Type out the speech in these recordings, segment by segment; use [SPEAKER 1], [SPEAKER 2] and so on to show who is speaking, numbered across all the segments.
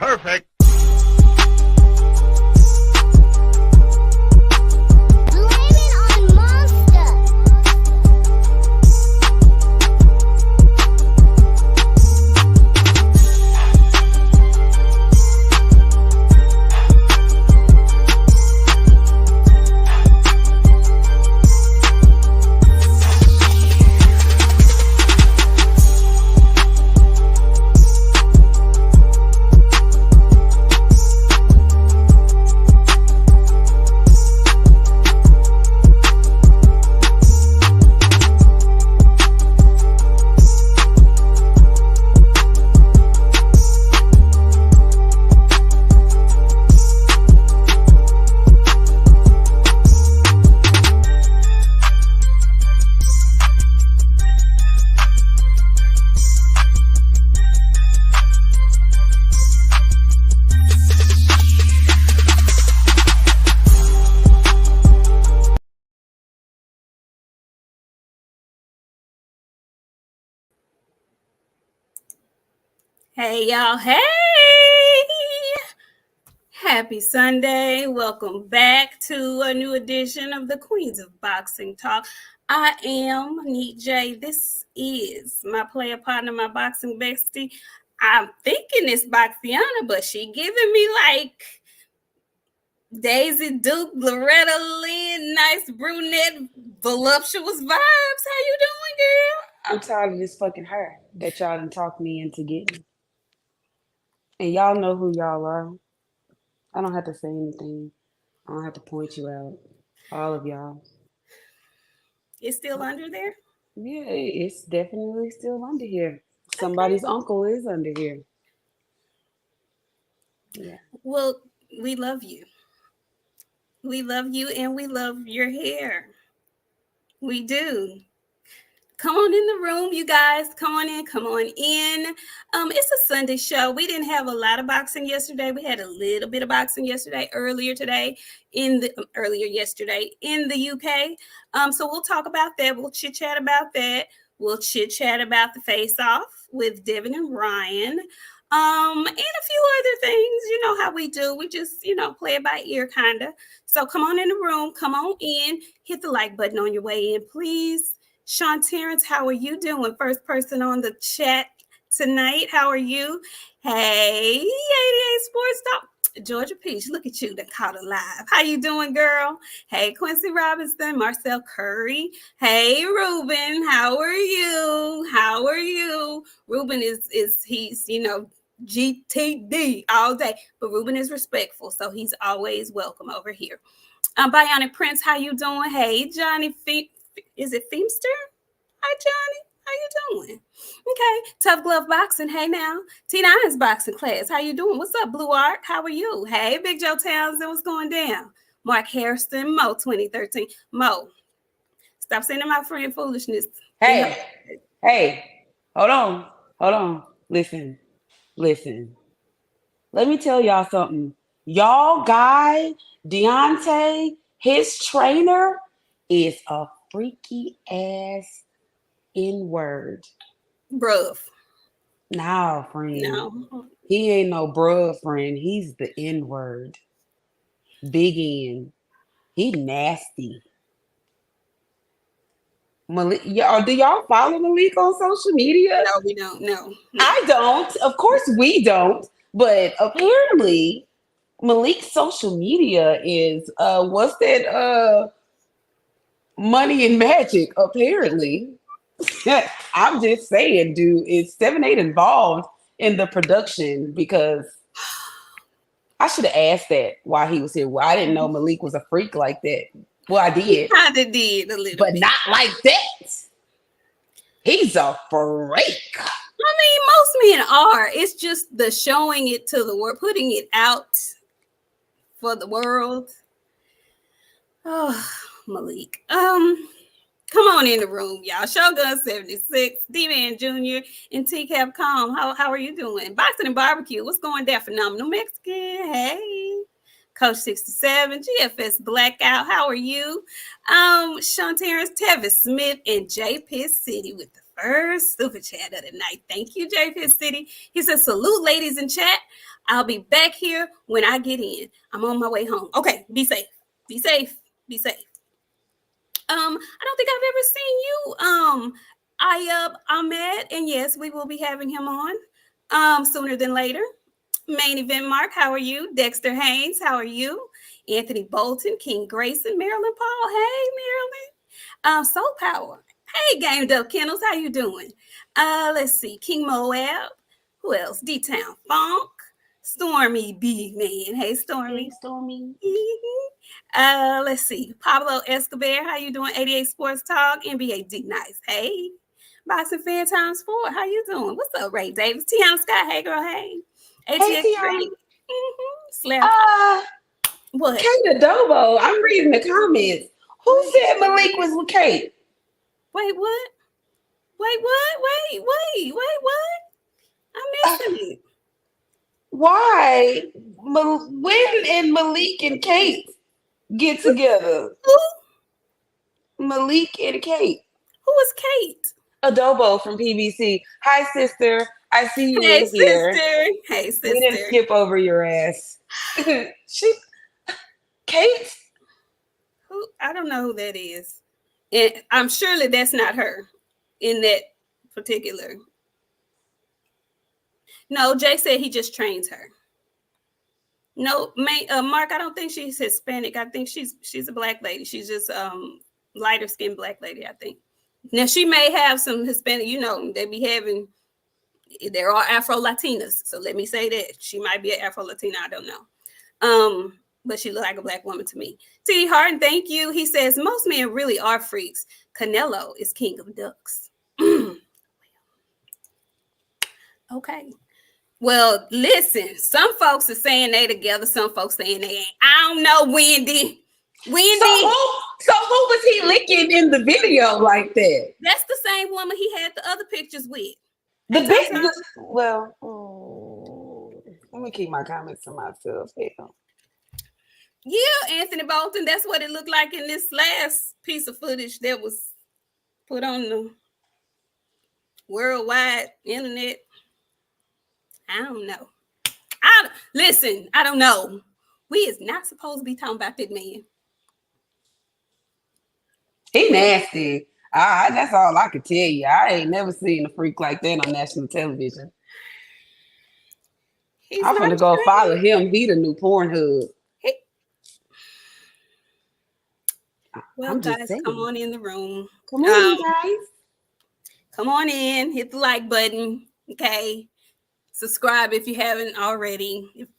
[SPEAKER 1] Perfect.
[SPEAKER 2] Hey, y'all. Hey! Happy Sunday. Welcome back to a new edition of the Queens of Boxing Talk. I am Nik J. This is my player partner, my boxing bestie. I'm thinking it's BOXIANA, but she giving me like Daisy Duke, Loretta Lynn, nice brunette, voluptuous vibes. How you doing, girl?
[SPEAKER 3] I'm tired of this fucking hair that y'all done talked me into getting. And y'all know who y'all are. I don't have to say anything. I don't have to point you out. All of y'all.
[SPEAKER 2] It's still under there?
[SPEAKER 3] Yeah, it's definitely still under here. Somebody's uncle is under here. Yeah.
[SPEAKER 2] Well, we love you. We love you and we love your hair. We do. Come on in the room, you guys. Come on in. Come on in. It's a Sunday show. We didn't have a lot of boxing yesterday. We had a little bit of boxing earlier yesterday in the UK. So we'll talk about that. We'll chit chat about that. We'll chit chat about the face-off with Devin and Ryan. And a few other things. You know how we do. We just, play it by ear, kind of. So come on in the room. Come on in. Hit the like button on your way in, please. Sean Terrence, how are you doing? First person on the chat tonight. How are you? Hey, 88 Sports Talk. Georgia Peach, look at you, that caught alive. How you doing, girl? Hey, Quincy Robinson, Marcel Curry. Hey, Ruben, how are you? How are you? Ruben he's GTD all day, but Ruben is respectful, so he's always welcome over here. Bionic Prince, how you doing? Hey, Johnny is it Feemster? Hi, Johnny. How you doing? Okay. Tough Glove Boxing. Hey, now. T9's boxing class. How you doing? What's up, Blue Art? How are you? Hey, Big Joe Townsend. What's going down? Mark Harrison, Mo 2013. Mo, stop sending my friend foolishness.
[SPEAKER 3] Hey. Hold on. Listen. Let me tell y'all something. Y'all guy, Deontay, his trainer is a freaky ass N-word.
[SPEAKER 2] Bruh.
[SPEAKER 3] No, friend.
[SPEAKER 2] No.
[SPEAKER 3] He ain't no bruh, friend. He's the N-word. Big N. He nasty. Malik, do y'all follow Malik on social media?
[SPEAKER 2] No, we don't. No.
[SPEAKER 3] I don't. Of course we don't. But apparently Malik's social media is what's that Money and Magic, apparently. I'm just saying, dude, is 7-8 involved in the production? Because I should have asked that while he was here. Well, I didn't know Malik was a freak like that. Well, I did.
[SPEAKER 2] He kind of did a little
[SPEAKER 3] but
[SPEAKER 2] bit.
[SPEAKER 3] Not like that. He's a freak.
[SPEAKER 2] I mean, most men are. It's just the showing it to the world, putting it out for the world. Oh, Malik. Come on in the room, y'all. Shogun 76, D-Man Jr., and T-Cap Calm. How are you doing? Boxing and Barbecue. What's going down? Phenomenal Mexican. Hey. Coach 67, GFS Blackout. How are you? Sean Terrence, Tevis Smith, and J. Pitt City with the first super chat of the night. Thank you, JP City. He says, salute ladies in chat. I'll be back here when I get in. I'm on my way home. Okay, be safe. Be safe. Be safe. I don't think I've ever seen you, Ayub Ahmed, and yes, we will be having him on sooner than later. Main event Mark, how are you? Dexter Haynes, how are you? Anthony Bolton, King Grayson, Marilyn Paul, hey Marilyn. Soul Power, hey Gamed Up Kennels, how you doing? Let's see, King Moab, who else? D-Town Funk, Stormy B Man, hey Stormy.
[SPEAKER 3] Hey, Stormy.
[SPEAKER 2] Let's see, Pablo Escobar, how you doing? 88 Sports Talk, NBA D Nice, hey. Boxing Fan Times 4, how you doing? What's up, Ray Davis? Tiana Scott, hey girl, hey. ATX
[SPEAKER 3] Tiana.
[SPEAKER 2] Slap. What?
[SPEAKER 3] Kate Adobo. I'm reading the comments. Who said Malik was with Kate?
[SPEAKER 2] Wait, what? Wait, what? I'm missing it.
[SPEAKER 3] Why? When and Malik and Kate get together?
[SPEAKER 2] Who?
[SPEAKER 3] Malik and Kate.
[SPEAKER 2] Who is Kate?
[SPEAKER 3] Adobo from PBC. Hi, sister. I see you
[SPEAKER 2] Hey,
[SPEAKER 3] in here.
[SPEAKER 2] sister. Hey, sister.
[SPEAKER 3] We didn't skip over your ass. Kate?
[SPEAKER 2] Who? I don't know who that is. And I'm surely that's not her in that particular. No, Jay said he just trains her. No, Mark, I don't think she's Hispanic. I think she's a black lady. She's just lighter skinned black lady, I think. Now she may have some Hispanic, they be having, there are Afro Latinas. So let me say that she might be an Afro Latina. I don't know. But she looked like a black woman to me. T. Harden, thank you. He says most men really are freaks. Canelo is king of ducks. Okay. Well, listen, some folks are saying they together. Some folks saying they ain't. I don't know, Wendy.
[SPEAKER 3] So who was he licking in the video like that?
[SPEAKER 2] That's the same woman he had the other pictures with.
[SPEAKER 3] Let me keep my comments to myself.
[SPEAKER 2] Yeah, Anthony Bolton. That's what it looked like in this last piece of footage that was put on the worldwide internet. I don't know. I don't know. We is not supposed to be talking about that man.
[SPEAKER 3] He nasty. That's all I can tell you. I ain't never seen a freak like that on national television. I'm gonna go follow him. He the new Pornhub.
[SPEAKER 2] Well, guys, come on in the room.
[SPEAKER 3] Come on, guys.
[SPEAKER 2] Come on in. Hit the like button. Okay. Subscribe if you haven't already. If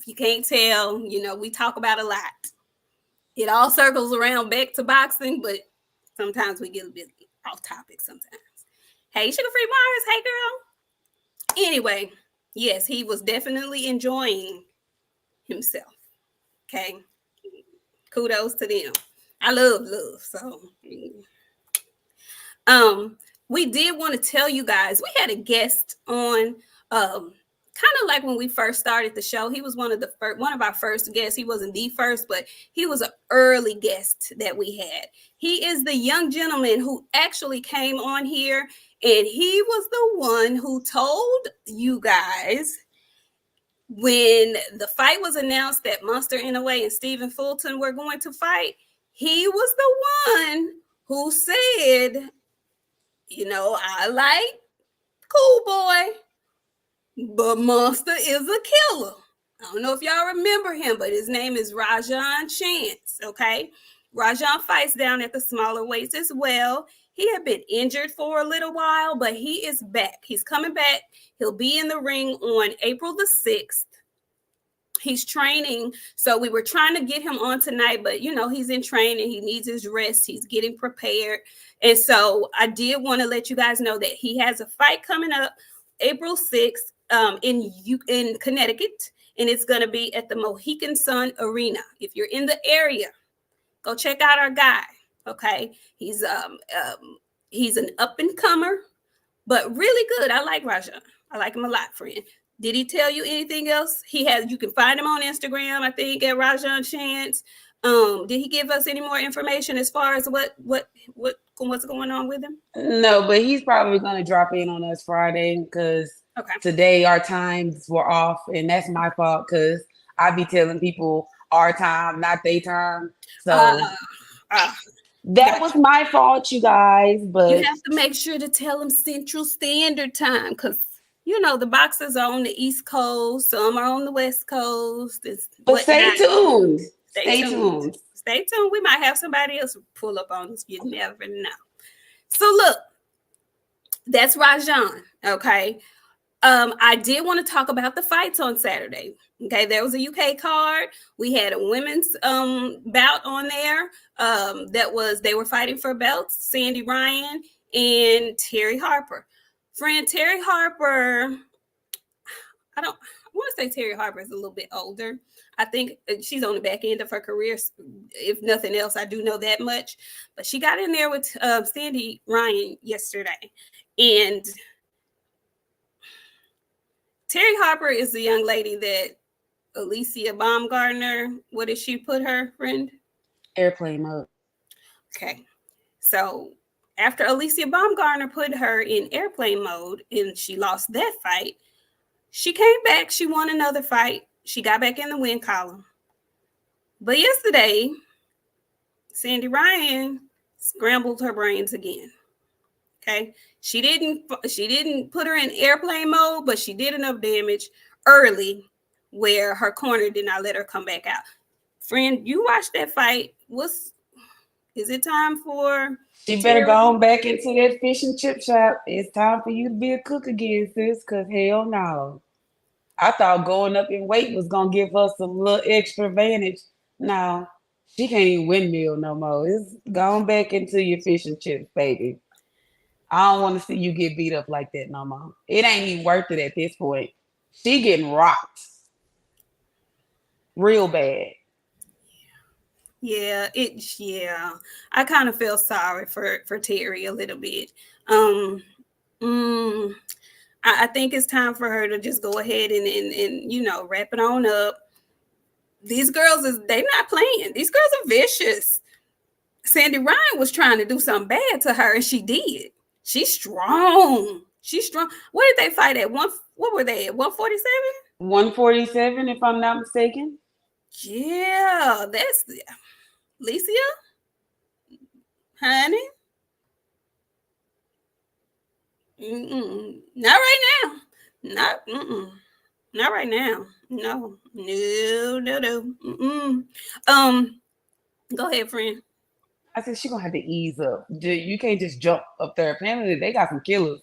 [SPEAKER 2] you can't tell, we talk about a lot. It all circles around back to boxing, but sometimes we get a bit off topic sometimes. Hey, Sugar Free Mars. Hey, girl. Anyway, yes, he was definitely enjoying himself. Okay. Kudos to them. I love. So, we did want to tell you guys, we had a guest on, kind of like when we first started the show. He was one of our first guests. He wasn't the first, but he was an early guest that we had. He is the young gentleman who actually came on here, and he was the one who told you guys when the fight was announced that Monster Inoue and Stephen Fulton were going to fight. He was the one who said, I like Cool Boy, but Monster is a killer. I don't know if y'all remember him, but his name is Rajan Chance, okay? Rajan fights down at the smaller weights as well. He had been injured for a little while, but he is back. He's coming back. He'll be in the ring on April the 6th. He's training. So we were trying to get him on tonight, but he's in training. He needs his rest. He's getting prepared. And so I did want to let you guys know that he has a fight coming up April 6th in Connecticut, and it's going to be at the Mohegan Sun Arena. If you're in the area, go check out our guy. Okay. He's an up and comer, but really good. I like Rajan. I like him a lot, friend. Did he tell you anything else? You can find him on Instagram, I think, at Rajan Chance. Did he give us any more information as far as what what's going on with him?
[SPEAKER 3] No, but he's probably gonna drop in on us Friday because
[SPEAKER 2] Okay.
[SPEAKER 3] today our times were off, and that's my fault because I be telling people our time, not their time. So
[SPEAKER 2] Uh,
[SPEAKER 3] that was
[SPEAKER 2] gotcha.
[SPEAKER 3] my fault, you guys.
[SPEAKER 2] You
[SPEAKER 3] But
[SPEAKER 2] have to make sure to tell them Central Standard Time because the boxers are on the East Coast, some are on the West Coast,
[SPEAKER 3] stay
[SPEAKER 2] whatnot.
[SPEAKER 3] tuned.
[SPEAKER 2] Stay
[SPEAKER 3] Stay
[SPEAKER 2] tuned.
[SPEAKER 3] tuned.
[SPEAKER 2] Stay tuned. We might have somebody else pull up on us. You never know. So look, that's Rajan. Okay. I did want to talk about the fights on Saturday. Okay, there was a UK card. We had a women's bout on there. They were fighting for belts. Sandy Ryan and Terry Harper. Friend Terry Harper. I want to say Terry Harper is a little bit older. I think she's on the back end of her career. If nothing else, I do know that much. But she got in there with Sandy Ryan yesterday, and Terry Harper is the young lady that Alicia Baumgardner, what did she put her, friend?
[SPEAKER 3] Airplane mode.
[SPEAKER 2] Okay. So after Alicia Baumgardner put her in airplane mode and she lost that fight, she came back. She won another fight. She got back in the win column. But yesterday, Sandy Ryan scrambled her brains again. Okay. She didn't put her in airplane mode, but she did enough damage early where her corner did not let her come back out. Friend, you watched that fight. Is it time for
[SPEAKER 3] She better go on back into that fish and chip shop. It's time for you to be a cook again, sis, because hell no. I thought going up in weight was gonna give her some little extra advantage. No, she can't even windmill no more. It's gone back into your fish and chips, baby. I don't want to see you get beat up like that no more. It ain't even worth it at this point. She getting rocked real bad.
[SPEAKER 2] Yeah, I kind of feel sorry for Terry a little bit. I think it's time for her to just go ahead and wrap it on up. These girls they're not playing. These girls are vicious. Sandy Ryan was trying to do something bad to her, and she did. She's strong. She's strong. What did they fight at? What were they at? 147?
[SPEAKER 3] 147, if I'm not mistaken.
[SPEAKER 2] Yeah, that's Alicia, honey. Not right now. Not right now. No. Go ahead, friend.
[SPEAKER 3] I said she gonna have to ease up. You can't just jump up there. Apparently, they got some killers,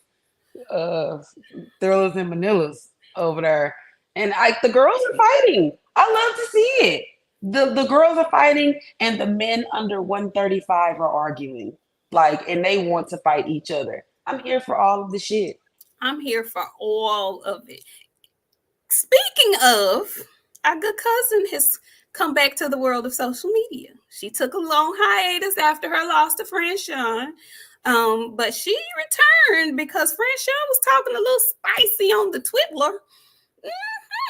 [SPEAKER 3] thrillers and manillas over there, and the girls are fighting. I love to see it. The girls are fighting, and the men under 135 are arguing, and they want to fight each other. I'm here for all of the shit.
[SPEAKER 2] I'm here for all of it. Speaking of, our good cousin has come back to the world of social media. She took a long hiatus after her loss to Fran Sean, but she returned because Fran Sean was talking a little spicy on the Twibbler.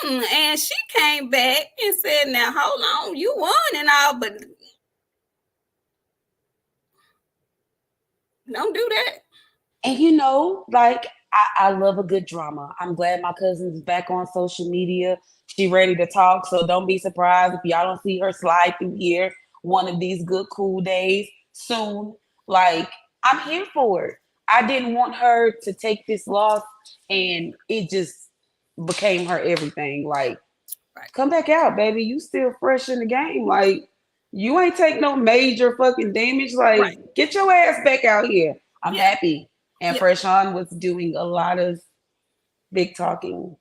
[SPEAKER 2] And she came back and said, now, hold on, you won and all, but don't do that.
[SPEAKER 3] And I love a good drama. I'm glad my cousin's back on social media. She ready to talk, so don't be surprised if y'all don't see her slide through here one of these good, cool days soon. I'm here for it. I didn't want her to take this loss, and it just became her everything. Come back out, baby. You still fresh in the game. You ain't take no major fucking damage. Get your ass back out here. I'm happy. And Fresh On was doing a lot of big talking,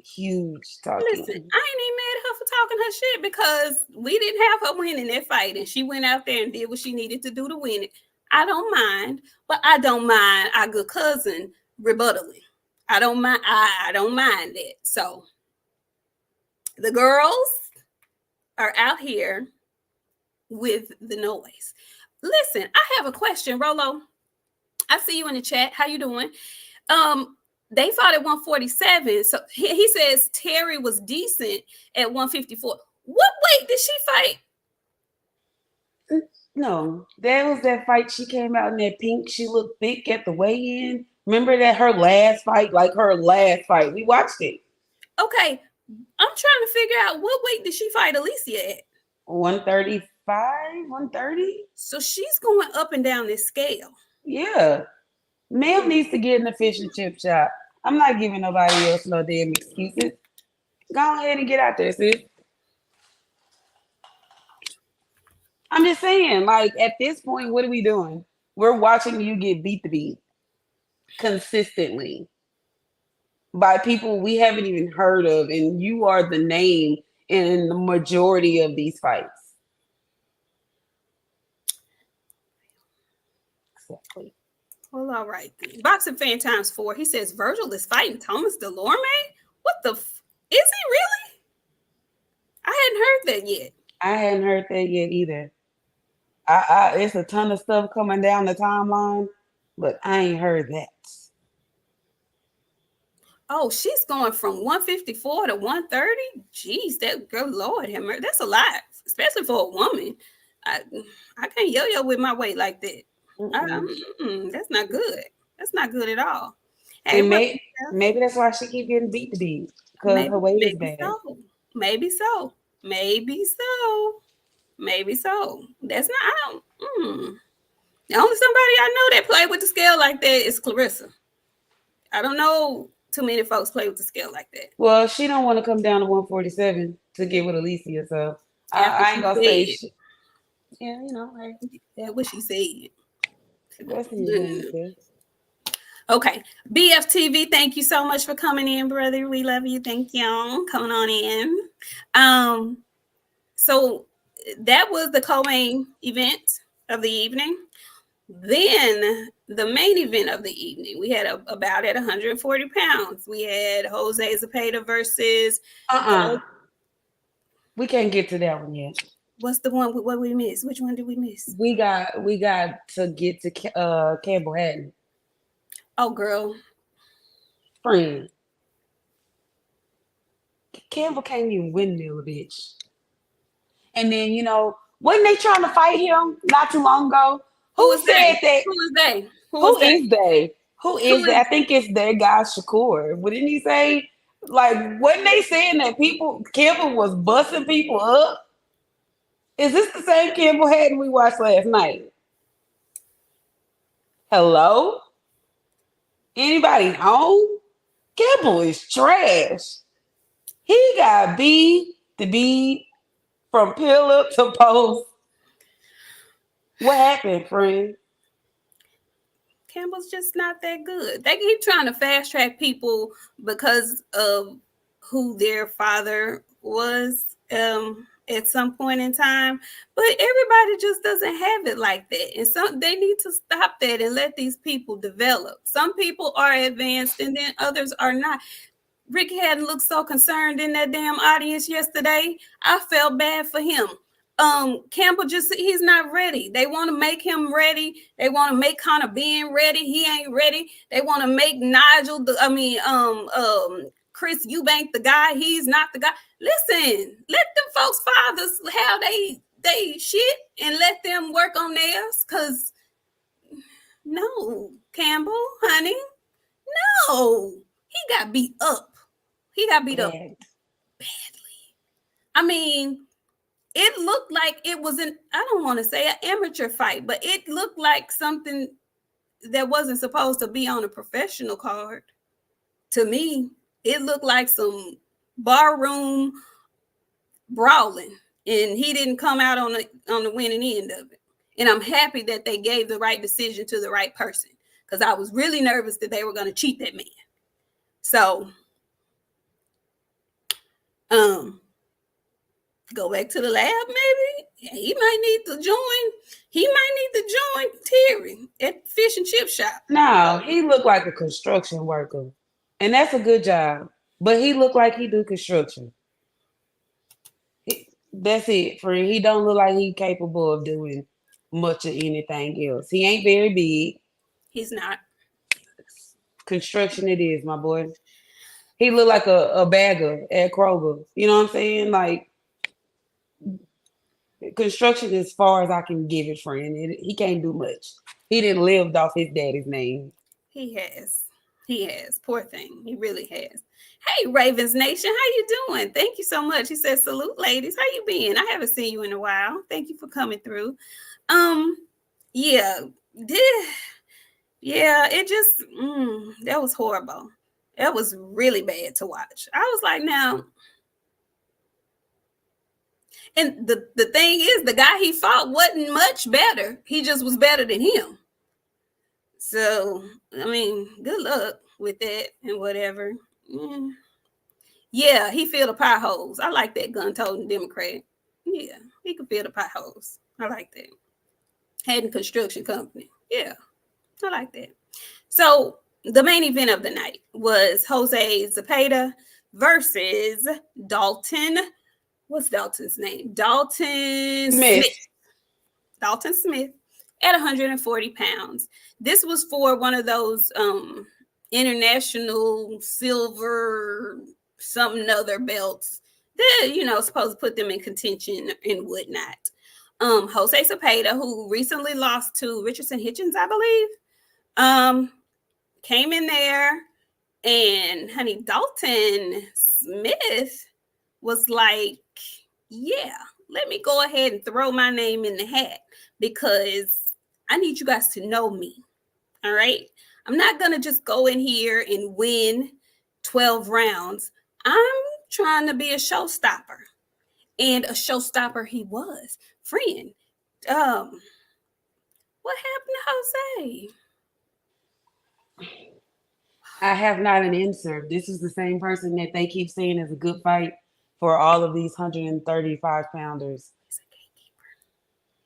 [SPEAKER 3] huge talking.
[SPEAKER 2] Listen, I ain't even mad at her for talking her shit because we didn't have her winning that fight, and she went out there and did what she needed to do to win it. I don't mind, but I don't mind our good cousin rebuttaling. I don't mind. I don't mind that. So the girls are out here with the noise. Listen, I have a question, Rolo. I see you in the chat. How you doing? They fought at 147. So he says Terry was decent at 154. What weight did she fight?
[SPEAKER 3] No, that was that fight. She came out in that pink. She looked thick at the weigh-in. Remember that her last fight, like her last fight. We watched it.
[SPEAKER 2] Okay, I'm trying to figure out what weight did she fight Alicia at?
[SPEAKER 3] 135, 130.
[SPEAKER 2] So she's going up and down this scale.
[SPEAKER 3] Yeah, Mel needs to get in the fish and chip shop. I'm not giving nobody else no damn excuses. Go ahead and get out there, sis. I'm just saying, like at this point, what are we doing? We're watching you get beat to beat consistently by people we haven't even heard of, and you are the name in the majority of these fights. Exactly.
[SPEAKER 2] Well, all right. Boxing fan times 4. He says Virgil is fighting Thomas Delorme. What the? Is he really? I hadn't heard that yet.
[SPEAKER 3] I hadn't heard that yet either. It's a ton of stuff coming down the timeline, but I ain't heard that.
[SPEAKER 2] Oh, she's going from 154 to 130. Jeez, that good Lord, that's a lot, especially for a woman. I can't yo-yo with my weight like that. That's not good. That's not good at all.
[SPEAKER 3] Hey, and maybe that's why she keep getting beat to beat, because her weight is bad.
[SPEAKER 2] So. Maybe so. Maybe so. Maybe so. That's not. I don't. The only somebody I know that play with the scale like that is Clarissa. I don't know too many folks play with the scale like that.
[SPEAKER 3] Well, she don't want to come down to 147 to get with Alicia, so I ain't gonna say shit. Yeah, you know, like,
[SPEAKER 2] that's what she said.
[SPEAKER 3] That's
[SPEAKER 2] okay, BFTV, thank you so much for coming in, brother. We love you. Thank you. Coming on in. So that was the co-main event of the evening. Then the main event of the evening, we had a bout at 140 pounds. We had Jose Zepeda versus.
[SPEAKER 3] We can't get to that one yet.
[SPEAKER 2] What's the one? What we missed? Which one did we miss?
[SPEAKER 3] We got to get to Campbell Hatton.
[SPEAKER 2] Oh, girl,
[SPEAKER 3] friend. Campbell can't even windmill a bitch. And then wasn't they trying to fight him not too long ago? Who said that?
[SPEAKER 2] Who is they?
[SPEAKER 3] Who is they? Who is that? I think it's their guy Shakur. What didn't he say? Like, wasn't they saying that Campbell was busting people up? Is this the same Campbell Hatton we watched last night? Hello? Anybody home? Campbell is trash. He got beat to beat from pill up to post. What happened, friend?
[SPEAKER 2] Campbell's just not that good. They keep trying to fast track people because of who their father was at some point in time, but everybody just doesn't have it like that. And so they need to stop that and let these people develop. Some people are advanced and then others are not. Ricky Hatton looked so concerned in that damn audience yesterday. I felt bad for him. Campbell he's not ready. They want to make him ready. They want to make Conor being ready. He ain't ready. They want to make Nigel Chris Eubank the guy. He's not the guy. Listen, let them folks fathers have they shit and let them work on theirs. Cause no, Campbell, honey, no, he got beat up. He got beat up badly. I mean, it looked like it was I don't want to say an amateur fight, but it looked like something that wasn't supposed to be on a professional card. To me, it looked like some barroom brawling, and he didn't come out on the winning end of it. And I'm happy that they gave the right decision to the right person, because I was really nervous that they were going to cheat that man. So, go back to the lab, maybe. He might need to join Terry at fish and chip shop.
[SPEAKER 3] No, he looked like a construction worker. And that's a good job. But he looked like he do construction. That's it, friend. He don't look like he's capable of doing much of anything else. He ain't very big.
[SPEAKER 2] He's not.
[SPEAKER 3] Construction it is, my boy. He looked like a bagger at Kroger. You know what I'm saying? Like, Construction as far as I can give it, friend. He can't do much. He didn't live off his daddy's name.
[SPEAKER 2] He has. He has. Poor thing. He really has. Hey, Ravens Nation, how you doing? Thank you so much. He says, salute, ladies. How you been? I haven't seen you in a while. Thank you for coming through. Yeah. Yeah, it just, that was horrible. That was really bad to watch. I was like, now, and the thing is, the guy he fought wasn't much better. He just was better than him. So, I mean, good luck with that and whatever. Yeah, he filled the potholes. I like that gun-toting Democrat. Yeah, he could fill the potholes. I like that. Hatton Construction Company. Yeah, I like that. So, the main event of the night was Jose Zepeda versus Dalton. What's Dalton's name? Dalton Smith. Dalton Smith at 140 pounds. This was for one of those international silver something other belts that, supposed to put them in contention and whatnot. Jose Zepeda, who recently lost to Richardson Hitchens, I believe, came in there, and honey, Dalton Smith was like, yeah, let me go ahead and throw my name in the hat because I need you guys to know me. All right. I'm not going to just go in here and win 12 rounds. I'm trying to be a showstopper. And a showstopper he was. Friend, what happened to Jose?
[SPEAKER 3] I have not an answer. This is the same person that they keep saying is a good fight for all of these 135 pounders.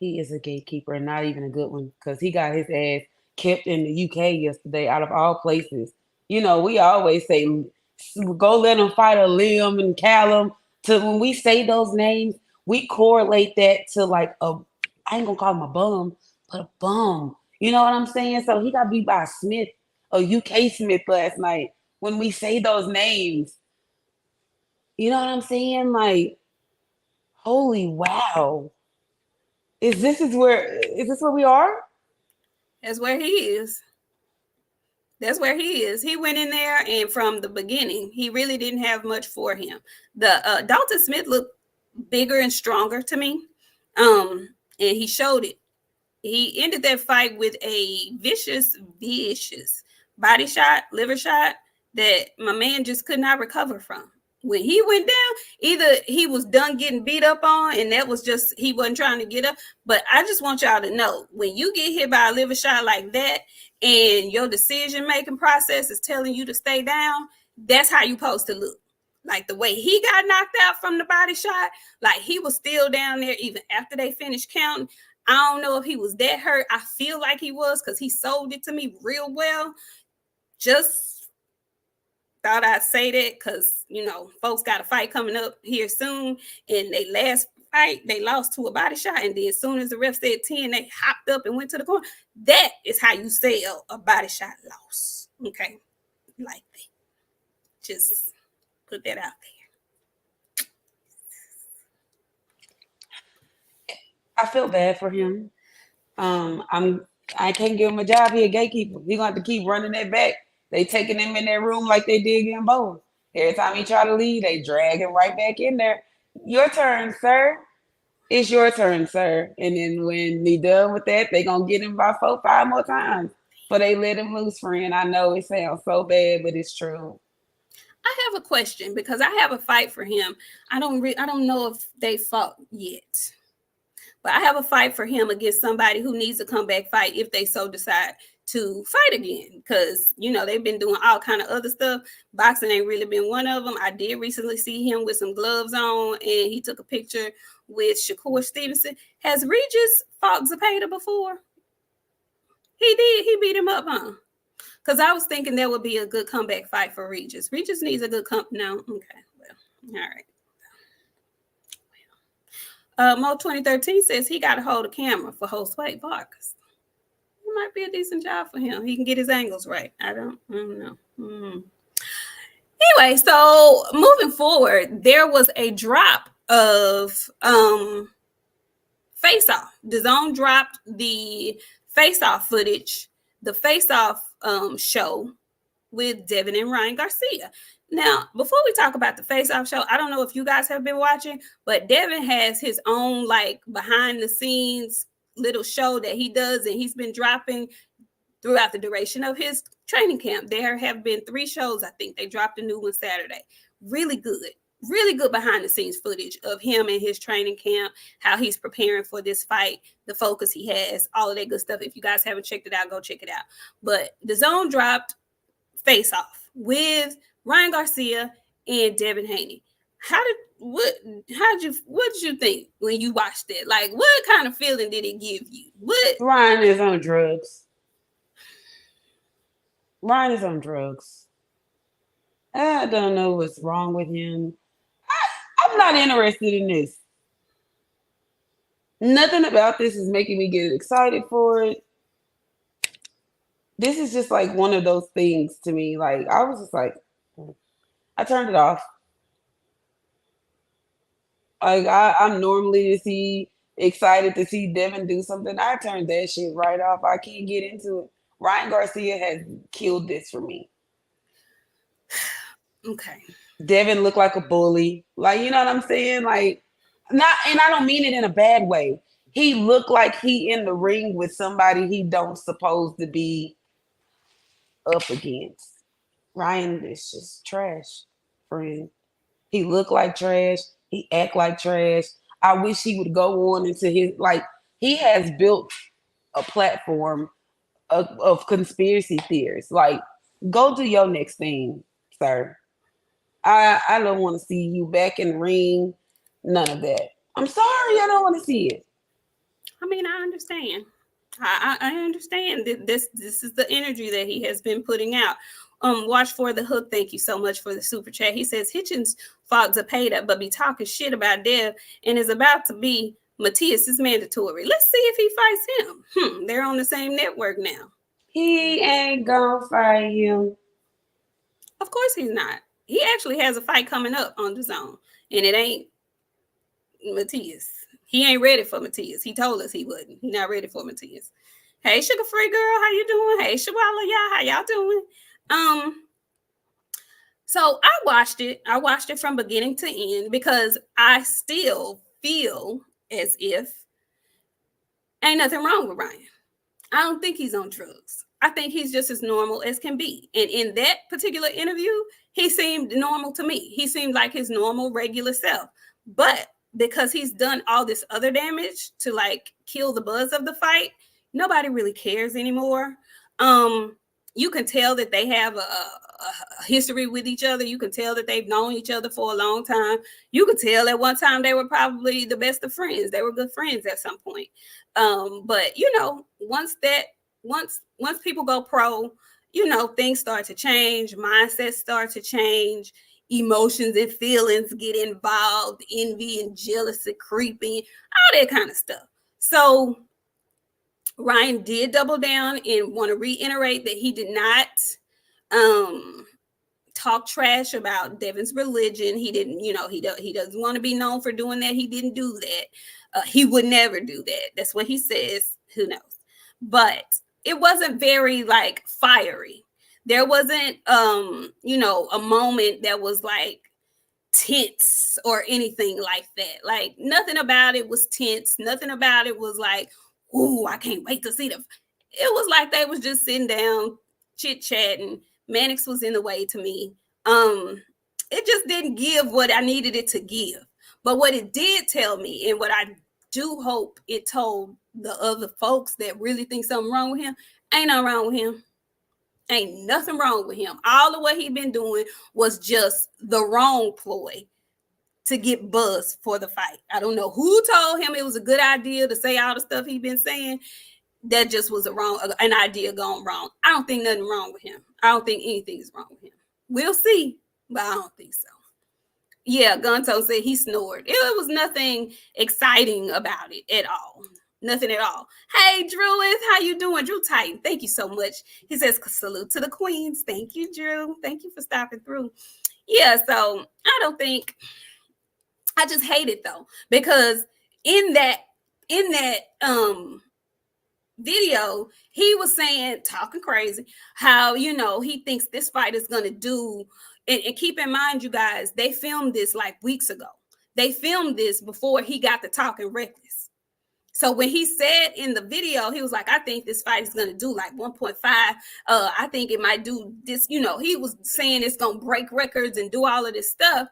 [SPEAKER 3] He is a gatekeeper and not even a good one because he got his ass kept in the UK yesterday out of all places. We always say, go let him fight a Liam and Callum. When we say those names, we correlate that to like I ain't gonna call him a bum, but a bum. You know what I'm saying? So he got beat by a Smith, a UK Smith last night. When we say those names, you know what I'm saying? Like, holy wow. Is this where we are?
[SPEAKER 2] That's where he is. That's where he is. He went in there, and from the beginning, he really didn't have much for him. The Dalton Smith looked bigger and stronger to me, and he showed it. He ended that fight with a vicious body shot, liver shot that my man just could not recover from. When he went down, either he was done getting beat up on, and that was just he wasn't trying to get up. But I just want y'all to know, when you get hit by a liver shot like that, and your decision-making process is telling you to stay down, that's how you supposed to look. Like the way he got knocked out from the body shot, like he was still down there even after they finished counting. I don't know if he was that hurt. I feel like he was because he sold it to me real well. Just thought I'd say that because, folks got a fight coming up here soon. And they last fight, they lost to a body shot. And then as soon as the ref said 10, they hopped up and went to the corner. That is how you sell a body shot loss. Okay? Like that. Just put that out there.
[SPEAKER 3] I feel bad for him. I can't give him a job. He a gatekeeper. He gonna have to keep running that back. They taking him in that room like they did Gamboa. Every time he try to leave, they drag him right back in there. Your turn, sir. It's your turn, sir. And then when he done with that, they gonna get him by 4, 5 more times. But they let him loose, friend. I know it sounds so bad, but it's true.
[SPEAKER 2] I have a question because I have a fight for him. I don't know if they fought yet. But I have a fight for him against somebody who needs a comeback fight if they so decide to fight again. Because, they've been doing all kind of other stuff. Boxing ain't really been one of them. I did recently see him with some gloves on, and he took a picture with Shakur Stevenson. Has Regis fought Zepeda before? He did. He beat him up, huh? Because I was thinking that would be a good comeback fight for Regis. Regis needs a good No? Okay. Well, all right. Mo 2013 says he got to hold a camera for Jose Vargas. It might be a decent job for him. He can get his angles right. I don't know. Anyway, so moving forward, there was a drop of face-off. DAZN dropped the face-off footage, the face-off show with Devin and Ryan Garcia. Now, before we talk about the face-off show, I don't know if you guys have been watching, but Devin has his own like behind-the-scenes little show that he does, and he's been dropping throughout the duration of his training camp. There have been 3 shows. I think they dropped a new one Saturday. Really good behind the scenes footage of him and his training camp, how he's preparing for this fight, the focus he has, all of that good stuff. If you guys haven't checked it out, go check it out. But DAZN dropped Face Off with Ryan Garcia and Devin Haney. What did you think when you watched it? Like, what kind of feeling did it give you? What?
[SPEAKER 3] Ryan is on drugs. Ryan is on drugs. I don't know what's wrong with him. I'm not interested in this. Nothing about this is making me get excited for it. This is just like one of those things to me. Like, I was just like, I turned it off. Like, I'm normally excited to see Devin do something. I turned that shit right off. I can't get into it. Ryan Garcia has killed this for me.
[SPEAKER 2] Okay.
[SPEAKER 3] Devin looked like a bully. Like, you know what I'm saying? Like, not, and I don't mean it in a bad way. He looked like he in the ring with somebody he don't supposed to be up against. Ryan is just trash, friend. He looked like trash. He act like trash. I wish he would go on into his, like, he has built a platform of conspiracy theories. Like, go do your next thing, sir. I don't want to see you back in the ring. None of that. I'm sorry, I don't want to see it.
[SPEAKER 2] I mean, I understand. I understand that this is the energy that he has been putting out. Watch for the hook. Thank you so much for the super chat. He says Hitchens fought Zepeda, but be talking shit about Dev and is about to be Matias is mandatory. Let's see if he fights him. They're on the same network now.
[SPEAKER 3] He ain't gonna fight him.
[SPEAKER 2] Of course he's not. He actually has a fight coming up on DAZN, and it ain't Matias. He ain't ready for Matias. He told us he wouldn't. He's not ready for Matias. Hey, Sugar Free Girl, how you doing? Hey, Shawala, y'all, how y'all doing? So I watched it. I watched it from beginning to end because I still feel as if ain't nothing wrong with Ryan. I don't think he's on drugs. I think he's just as normal as can be. And in that particular interview, he seemed normal to me. He seemed like his normal, regular self. But because he's done all this other damage to like kill the buzz of the fight, nobody really cares anymore. You can tell that they have a history with each other. You can tell that they've known each other for a long time. You could tell at one time they were probably the best of friends. They were good friends at some point. But you know, once people go pro, you know, things start to change, mindsets start to change, emotions and feelings get involved, envy and jealousy creeping, all that kind of stuff. So Ryan did double down and want to reiterate that he did not talk trash about Devin's religion. He didn't, you know, he doesn't want to be known for doing that. He didn't do that. He would never do that. That's what he says. Who knows? But it wasn't very like fiery. There wasn't, you know, a moment that was like tense or anything like that. Like nothing about it was tense. Nothing about it was like, ooh, I can't wait to see them. It was like they was just sitting down, chit-chatting. Mannix was in the way to me. It just didn't give what I needed it to give. But what it did tell me, and what I do hope it told the other folks that really think something wrong with him, ain't nothing wrong with him. Ain't nothing wrong with him. All of what he been doing was just the wrong ploy to get buzz for the fight. I don't know who told him it was a good idea to say all the stuff he been saying. That just was an idea gone wrong. I don't think nothing wrong with him. I don't think anything is wrong with him. We'll see, but I don't think so. Yeah, Gunto said he snored. It was nothing exciting about it at all. Nothing at all. Hey, Druid, how you doing? Drew Titan, thank you so much. He says, salute to the queens. Thank you, Drew. Thank you for stopping through. Yeah, so I just hate it, though, because in that in that video, he was saying, talking crazy, how, you know, he thinks this fight is going to do. And keep in mind, you guys, they filmed this like weeks ago. They filmed this before he got to talking reckless. So when he said in the video, he was like, I think this fight is going to do like 1.5. I think it might do this. You know, he was saying it's going to break records and do all of this stuff.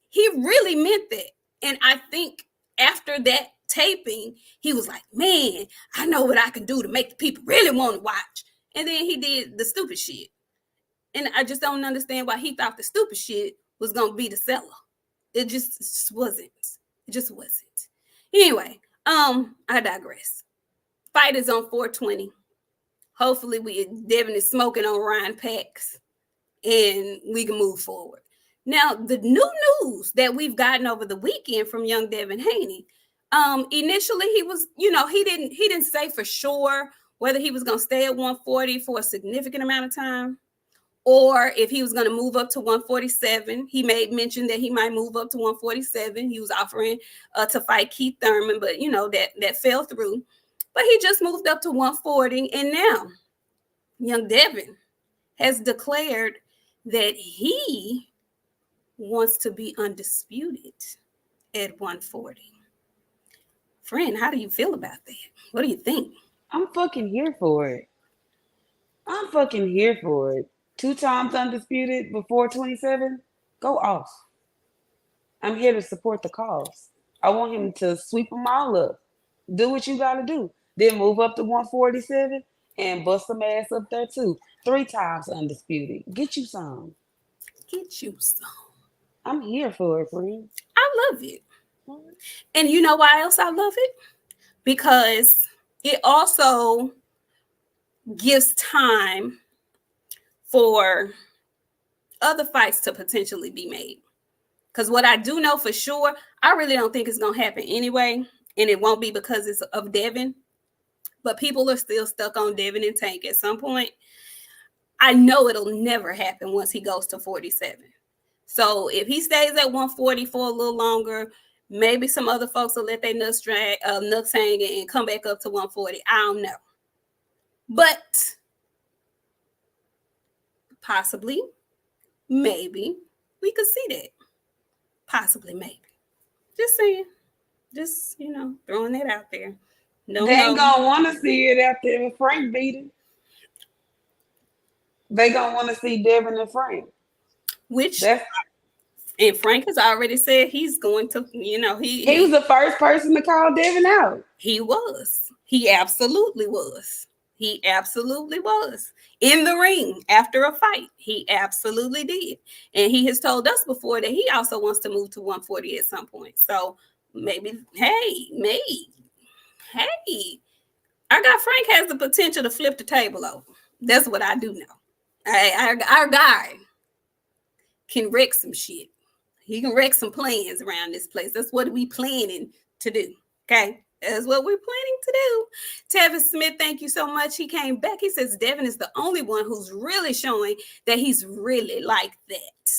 [SPEAKER 2] He really meant that. And I think after that taping, he was like, man, I know what I can do to make the people really want to watch. And then he did the stupid shit. And I just don't understand why he thought the stupid shit was going to be the seller. It just wasn't. It just wasn't. Anyway, I digress. Fight is on 420. Hopefully Devin is smoking on Ryan Packs and we can move forward. Now, the new news that we've gotten over the weekend from young Devin Haney, initially he was, you know, he didn't say for sure whether he was going to stay at 140 for a significant amount of time or if he was going to move up to 147. He made mention that he might move up to 147. He was offering to fight Keith Thurman, but, you know, that fell through. But he just moved up to 140. And now young Devin has declared that he wants to be undisputed at 140. Friend, how do you feel about that? What do you think?
[SPEAKER 3] I'm fucking here for it. I'm fucking here for it. 2 times undisputed before 27. Go off. I'm here to support the cause. I want him to sweep them all up. Do what you got to do. Then move up to 147 and bust some ass up there too. 3 times undisputed. Get you some.
[SPEAKER 2] Get you some.
[SPEAKER 3] I'm here for it, friend.
[SPEAKER 2] I love it. And you know why else I love it? Because it also gives time for other fights to potentially be made. Because what I do know for sure, I really don't think it's going to happen anyway. And it won't be because it's of Devin. But people are still stuck on Devin and Tank at some point. I know it'll never happen once he goes to 47. So if he stays at 140 for a little longer, maybe some other folks will let their nuts hang and come back up to 140. I don't know. But possibly, maybe, we could see that. Possibly, maybe. Just saying. Just, you know, throwing that out there. No,
[SPEAKER 3] they ain't gonna want to see it after Frank beat him. They gonna want to see Devin and Frank.
[SPEAKER 2] And Frank has already said he's going to, you know, he
[SPEAKER 3] was the first person to call Devin out.
[SPEAKER 2] He was. He absolutely was. He absolutely was. In the ring after a fight. He absolutely did. And he has told us before that he also wants to move to 140 at some point. So maybe, hey, I got Frank has the potential to flip the table over. That's what I do know. Our guy can wreck some shit. He can wreck some plans around this place. That's what we planning to do. Okay. That's what we're planning to do. Tevin Smith, thank you so much. He came back. He says Devin is the only one who's really showing that he's really like that.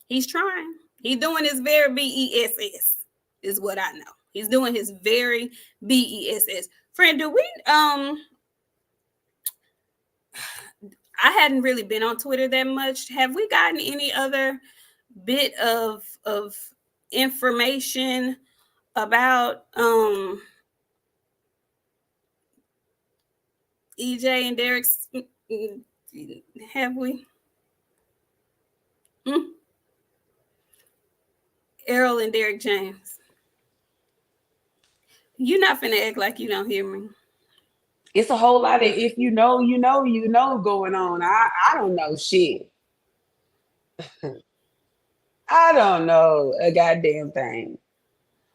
[SPEAKER 2] He's trying. He's doing his very BESS is what I know. He's doing his very BESS. Friend, do we I hadn't really been on Twitter that much. Have we gotten any other bit of information about EJ and Derek? Have we? Errol and Derek James. You're not finna act like you don't hear me.
[SPEAKER 3] It's a whole lot of if you know going on. I don't know shit. I don't know a goddamn thing.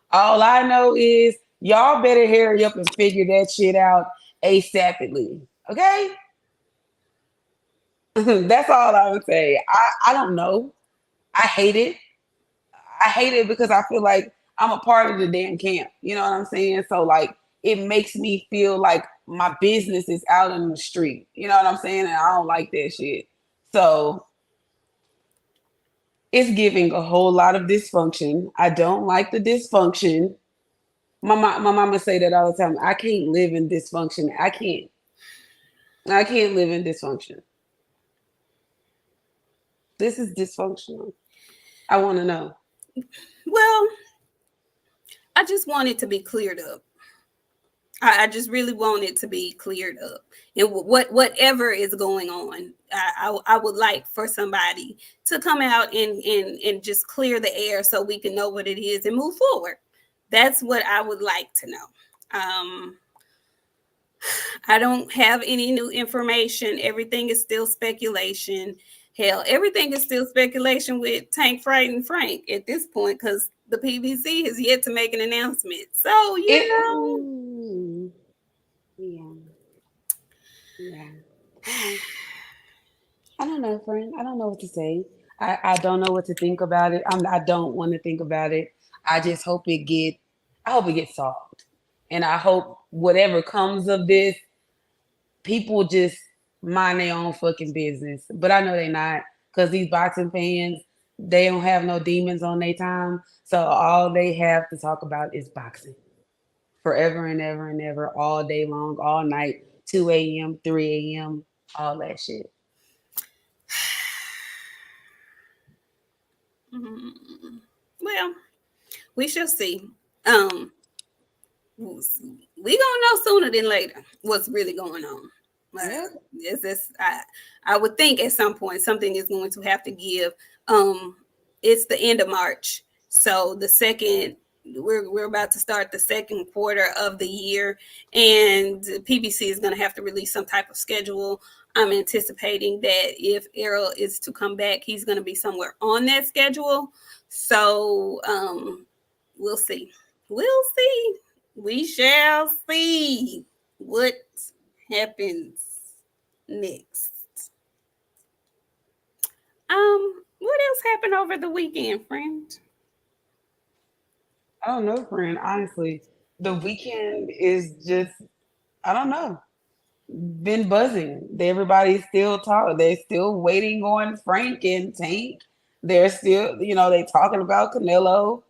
[SPEAKER 3] All I know is y'all better hurry up and figure that shit out ASAPidly. Okay? That's all I would say. I don't know. I hate it. I hate it because I feel like I'm a part of the damn camp. You know what I'm saying? So like it makes me feel like my business is out in the street. You know what I'm saying? And I don't like that shit. So it's giving a whole lot of dysfunction. I don't like the dysfunction. My mama say that all the time. I can't live in dysfunction. I can't live in dysfunction. This is dysfunctional. I want to know.
[SPEAKER 2] Well, I just want it to be cleared up. I just really want it to be cleared up. And whatever is going on, I would like for somebody to come out and just clear the air so we can know what it is and move forward. That's what I would like to know. I don't have any new information. Everything is still speculation. Hell, everything is still speculation with Tank, Fright, and Frank at this point because the PBC has yet to make an announcement. So,
[SPEAKER 3] Yeah. I don't know, friend. I don't know what to say. I don't know what to think about it. I don't want to think about it. I just hope I hope it gets solved. And I hope whatever comes of this, people just mind their own fucking business. But I know they not, because these boxing fans, they don't have no demons on their time. So all they have to talk about is boxing. Forever and ever and ever, all day long, all night, 2 a.m., 3 a.m., all that shit.
[SPEAKER 2] well, we shall see. We gonna know sooner than later what's really going on.
[SPEAKER 3] Yeah.
[SPEAKER 2] I would think at some point something is going to have to give. It's the end of March, so the second we're about to start the second quarter of the year, and PBC is going to have to release some type of schedule. I'm anticipating that if Errol is to come back, he's going to be somewhere on that schedule. So we'll see. We'll see. We shall see what happens next. What else happened over the weekend, friend?
[SPEAKER 3] I don't know, friend. Honestly, the weekend is just, I don't know, been buzzing. Everybody's still talking. They're still waiting on Frank and Tank. They're still, they talking about Canelo.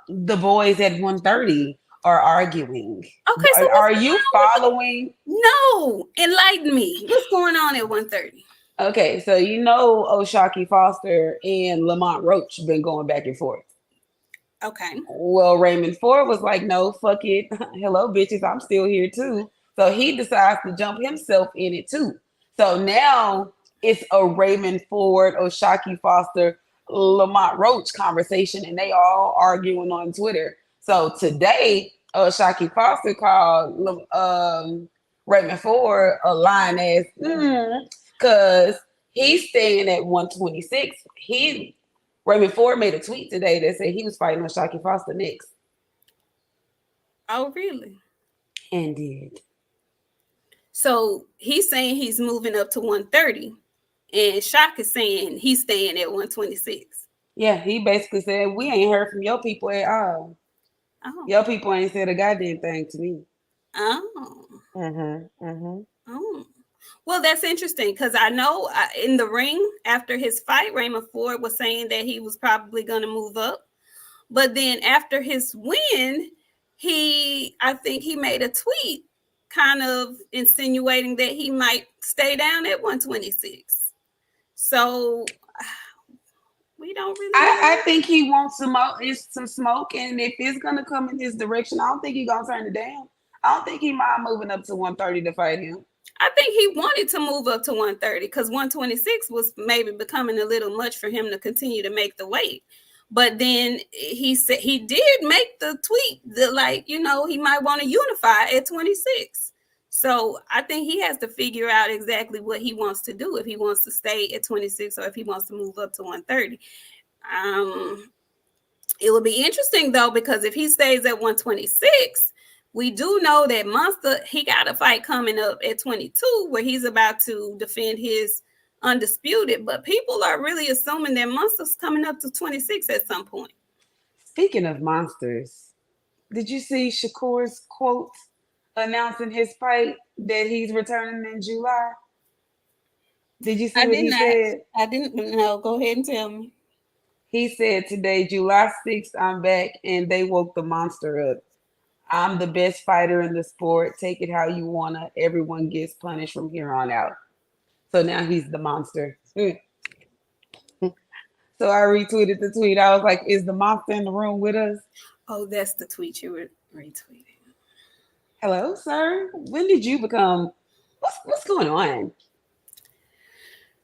[SPEAKER 3] The boys at 1:30 are arguing.
[SPEAKER 2] Okay, so
[SPEAKER 3] Are you following?
[SPEAKER 2] No, enlighten me. What's going on at 1:30?
[SPEAKER 3] Okay, so O'Shaquie Foster and Lamont Roach been going back and forth.
[SPEAKER 2] Okay.
[SPEAKER 3] Well, Raymond Ford was like, no, fuck it. Hello, bitches. I'm still here too. So he decides to jump himself in it too. So now it's a Raymond Ford, O'Shaquie Foster, Lamont Roach conversation, and they all arguing on Twitter. So today, O'Shaquie Foster called Raymond Ford a lying ass because he's staying at 126. Raymond Ford made a tweet today that said he was fighting O'Shaquie Foster next.
[SPEAKER 2] Oh, really?
[SPEAKER 3] And did.
[SPEAKER 2] So he's saying he's moving up to 130, and Shaq is saying he's staying at 126.
[SPEAKER 3] Yeah, he basically said, we ain't heard from your people at all. Oh. Your people ain't said a goddamn thing to me.
[SPEAKER 2] Oh. Oh. Well, that's interesting because I know in the ring after his fight, Raymond Ford was saying that he was probably going to move up. But then after his win, I think he made a tweet kind of insinuating that he might stay down at 126. So we don't really
[SPEAKER 3] I think he wants some smoke, and if it's going to come in his direction, I don't think he's going to turn it down. I don't think he mind moving up to 130 to fight him.
[SPEAKER 2] I think he wanted to move up to 130 because 126 was maybe becoming a little much for him to continue to make the weight. But then he said he did make the tweet that, he might want to unify at 26. So I think he has to figure out exactly what he wants to do, if he wants to stay at 26 or if he wants to move up to 130. It will be interesting, though, because if he stays at 126, we do know that Monster, he got a fight coming up at 22 where he's about to defend his undisputed, but people are really assuming that Monster's coming up to 26 at some point.
[SPEAKER 3] Speaking of monsters, did you see Shakur's quote announcing his fight that he's returning in July? Did you see what he said?
[SPEAKER 2] I didn't know. Go ahead and tell me.
[SPEAKER 3] He said today, July 6th, I'm back, and they woke the monster up. I'm the best fighter in the sport. Take it how you wanna. Everyone gets punished from here on out. So now he's the monster. So I retweeted the tweet. I was like, "Is the monster in the room with us?"
[SPEAKER 2] Oh, that's the tweet you were retweeting.
[SPEAKER 3] Hello, sir. When did you become? What's going on?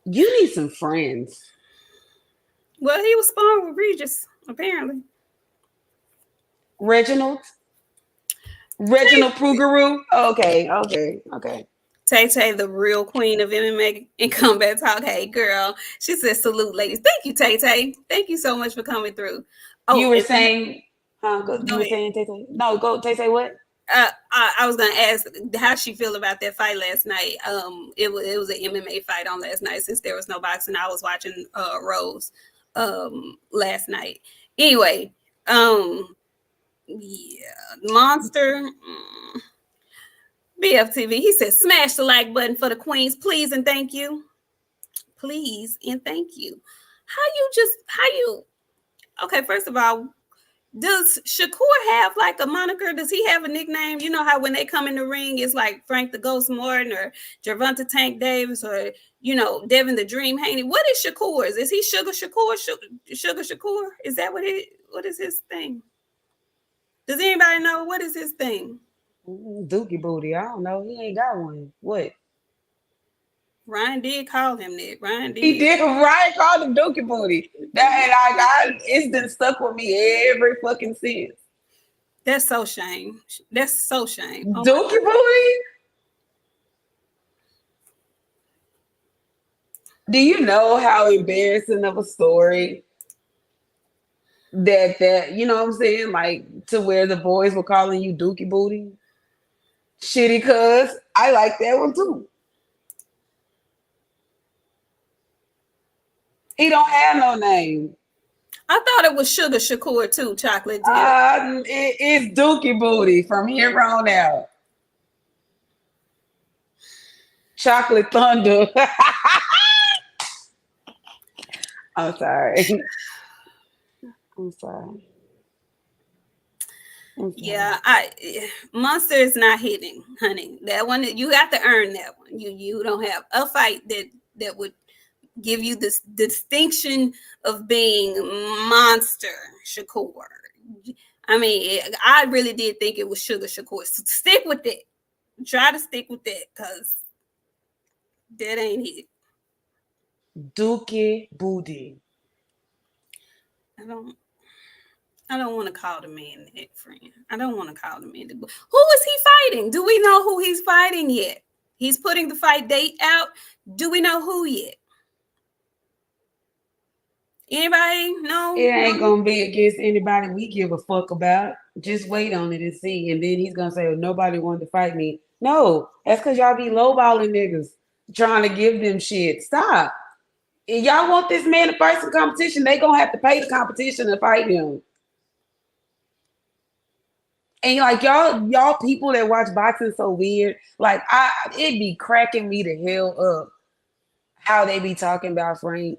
[SPEAKER 3] You need some friends.
[SPEAKER 2] Well, he was spawned with Regis, apparently.
[SPEAKER 3] Reginald. Reginald Prugaru. Okay.
[SPEAKER 2] Tay, the real queen of MMA and combat talk. Hey, girl. She says, salute, ladies. Thank you, Tay. Thank you so much for coming through. Oh,
[SPEAKER 3] You were saying,
[SPEAKER 2] you were
[SPEAKER 3] saying, Tay. No, go, Tay, what?
[SPEAKER 2] I was gonna ask how she feel about that fight last night. It was an MMA fight on last night since there was no boxing. I was watching Rose last night. Anyway, yeah, Monster. BFTV, he said, smash the like button for the queens, please and thank you. Please and thank you. Okay, first of all, does Shakur have like a moniker? Does he have a nickname? You know how when they come in the ring, it's like Frank the Ghost Morton or Gervonta Tank Davis or, Devin the Dream Haney. What is Shakur's? Is he Sugar Shakur? Sugar Shakur? Is that what is his thing? Does anybody know what is his thing?
[SPEAKER 3] Dookie booty. I don't know. He ain't got one. What?
[SPEAKER 2] Ryan did call him that.
[SPEAKER 3] He did. Ryan called him Dookie booty. It's been stuck with me every fucking since.
[SPEAKER 2] That's so shame. Oh
[SPEAKER 3] Dookie booty. Do you know how embarrassing of a story that you know what I'm saying? Like to where the boys were calling you Dookie booty? Shitty, cuz I like that one too. He don't have no name.
[SPEAKER 2] I thought it was Sugar Shakur too, chocolate.
[SPEAKER 3] It's Dookie booty from here on out. Chocolate Thunder. I'm sorry.
[SPEAKER 2] Yeah, Monster is not hitting, honey. That one, you have to earn that one. You don't have a fight that would give you this distinction of being Monster Shakur. I mean, I really did think it was Sugar Shakur. So stick with it. Try to stick with that because that ain't it.
[SPEAKER 3] Dookie booty.
[SPEAKER 2] I don't want to call the man that, friend. I don't want to call the man that. Who is he fighting? Do we know who he's fighting yet? He's putting the fight date out. Do we know who yet? Anybody? No?
[SPEAKER 3] It ain't gonna be against anybody we give a fuck about. Just wait on it and see. And then he's gonna say, oh, nobody wanted to fight me. No, that's because y'all be lowballing niggas trying to give them shit. Stop. If y'all want this man to fight some competition, they gonna have to pay the competition to fight him. And like y'all people that watch boxing so weird. Like it'd be cracking me the hell up how they be talking about Frank.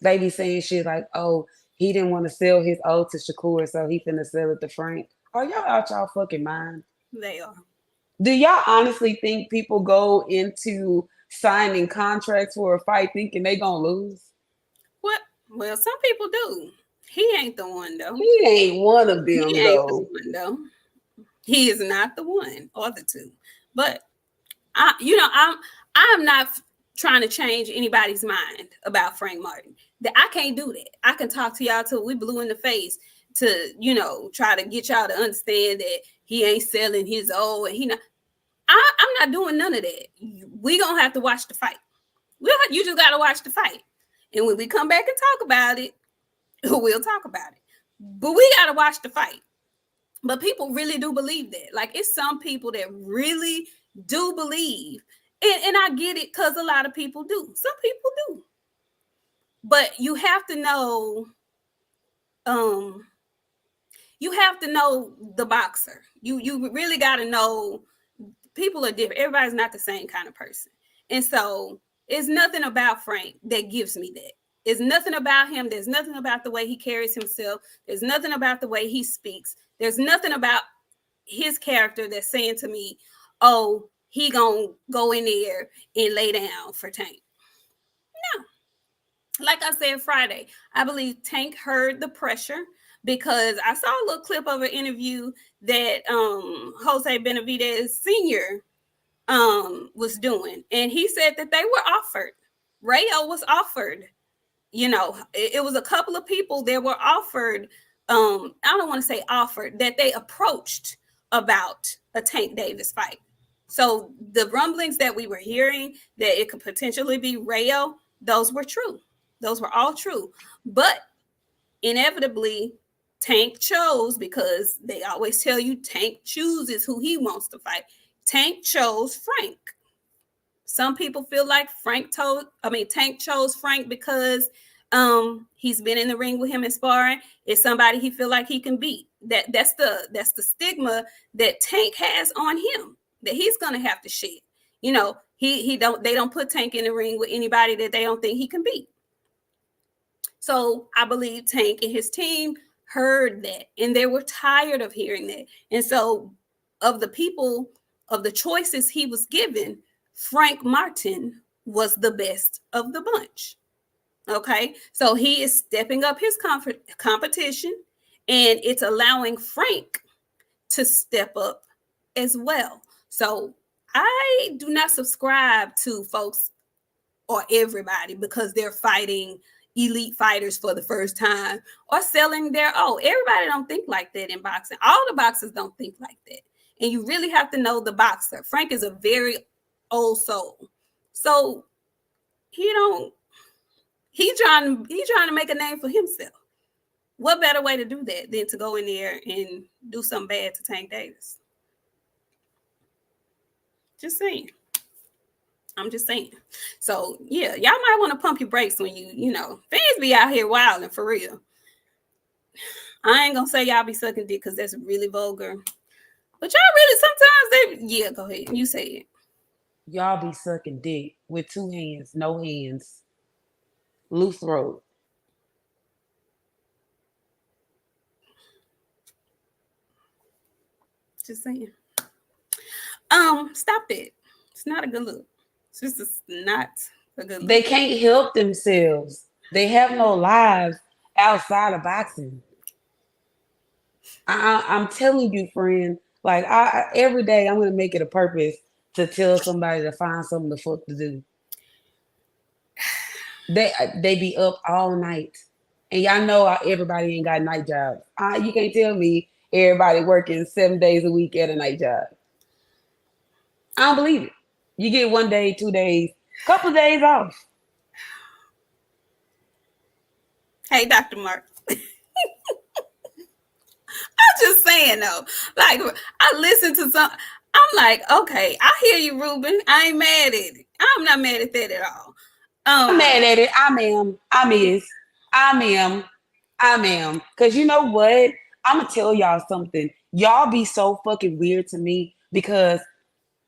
[SPEAKER 3] They be saying shit like, oh, he didn't want to sell his O to Shakur, so he finna sell it to Frank. Are y'all out y'all fucking mind?
[SPEAKER 2] They are.
[SPEAKER 3] Do y'all honestly think people go into signing contracts for a fight thinking they gonna lose?
[SPEAKER 2] What? Well, some people do. He ain't the one though.
[SPEAKER 3] He ain't one of them
[SPEAKER 2] He is not the one or the two. But I'm not trying to change anybody's mind about Frank Martin. I can't do that. I can talk to y'all till we blue in the face to, try to get y'all to understand that he ain't selling his old and I'm not doing none of that. We gonna have to watch the fight. You just gotta watch the fight. And when we come back and talk about it, we'll talk about it. But we gotta watch the fight. But people really do believe that. Like, it's some people that really do believe. And I get it because a lot of people do. Some people do. But you have to know, the boxer. You really got to know people are different. Everybody's not the same kind of person. And so it's nothing about Frank that gives me that. It's nothing about him. There's nothing about the way he carries himself. There's nothing about the way he speaks. There's nothing about his character that's saying to me, oh, he gonna go in there and lay down for Tank. No. Like I said Friday, I believe Tank heard the pressure because I saw a little clip of an interview that Jose Benavidez Sr. Was doing, and he said that they were offered. Rayo was offered. You know, it was a couple of people that were offered. I don't want to say offered, that they approached about a Tank Davis fight. So the rumblings that we were hearing that it could potentially be Rayo, those were true. Those were all true. But inevitably, Tank chose, because they always tell you Tank chooses who he wants to fight. Tank chose Frank. Some people feel like Tank chose Frank because he's been in the ring with him and sparring. It's somebody he feel like he can beat. That's the stigma that Tank has on him, that he's gonna have to shed. You know, they don't put Tank in the ring with anybody that they don't think he can beat. So I believe Tank and his team heard that, and they were tired of hearing that. And so of the choices he was given, Frank Martin was the best of the bunch. Okay, so he is stepping up his competition, and it's allowing Frank to step up as well. So I do not subscribe to folks or everybody because they're fighting elite fighters for the first time or selling everybody don't think like that in boxing. All the boxers don't think like that. And you really have to know the boxer. Frank is a very old soul. So he's trying to make a name for himself. What better way to do that than to go in there and do something bad to Tank Davis? Just saying. I'm just saying. So yeah, y'all might want to pump your brakes when fans be out here wilding for real. I ain't gonna say y'all be sucking dick because that's really vulgar. But y'all really sometimes go ahead. You say it.
[SPEAKER 3] Y'all be sucking dick with 2 hands, no hands, loose throat.
[SPEAKER 2] Just saying. Stop it. It's not a good look. It's just not a good look.
[SPEAKER 3] They can't help themselves. They have no lives outside of boxing. I'm telling you, friend. Like every day, I'm gonna make it a purpose to tell somebody to find something the fuck to do. They be up all night, and y'all know everybody ain't got night jobs. You can't tell me everybody working 7 days a week at a night job. I don't believe it. You get 1 day, 2 days, couple days off.
[SPEAKER 2] Hey, Dr. Mark. I'm just saying though. Like I listen to some. I'm like, okay, I hear you, Ruben. I ain't mad at it. I'm not mad at that at all.
[SPEAKER 3] I'm mad at it. I am. Because you know what? I'm going to tell y'all something. Y'all be so fucking weird to me because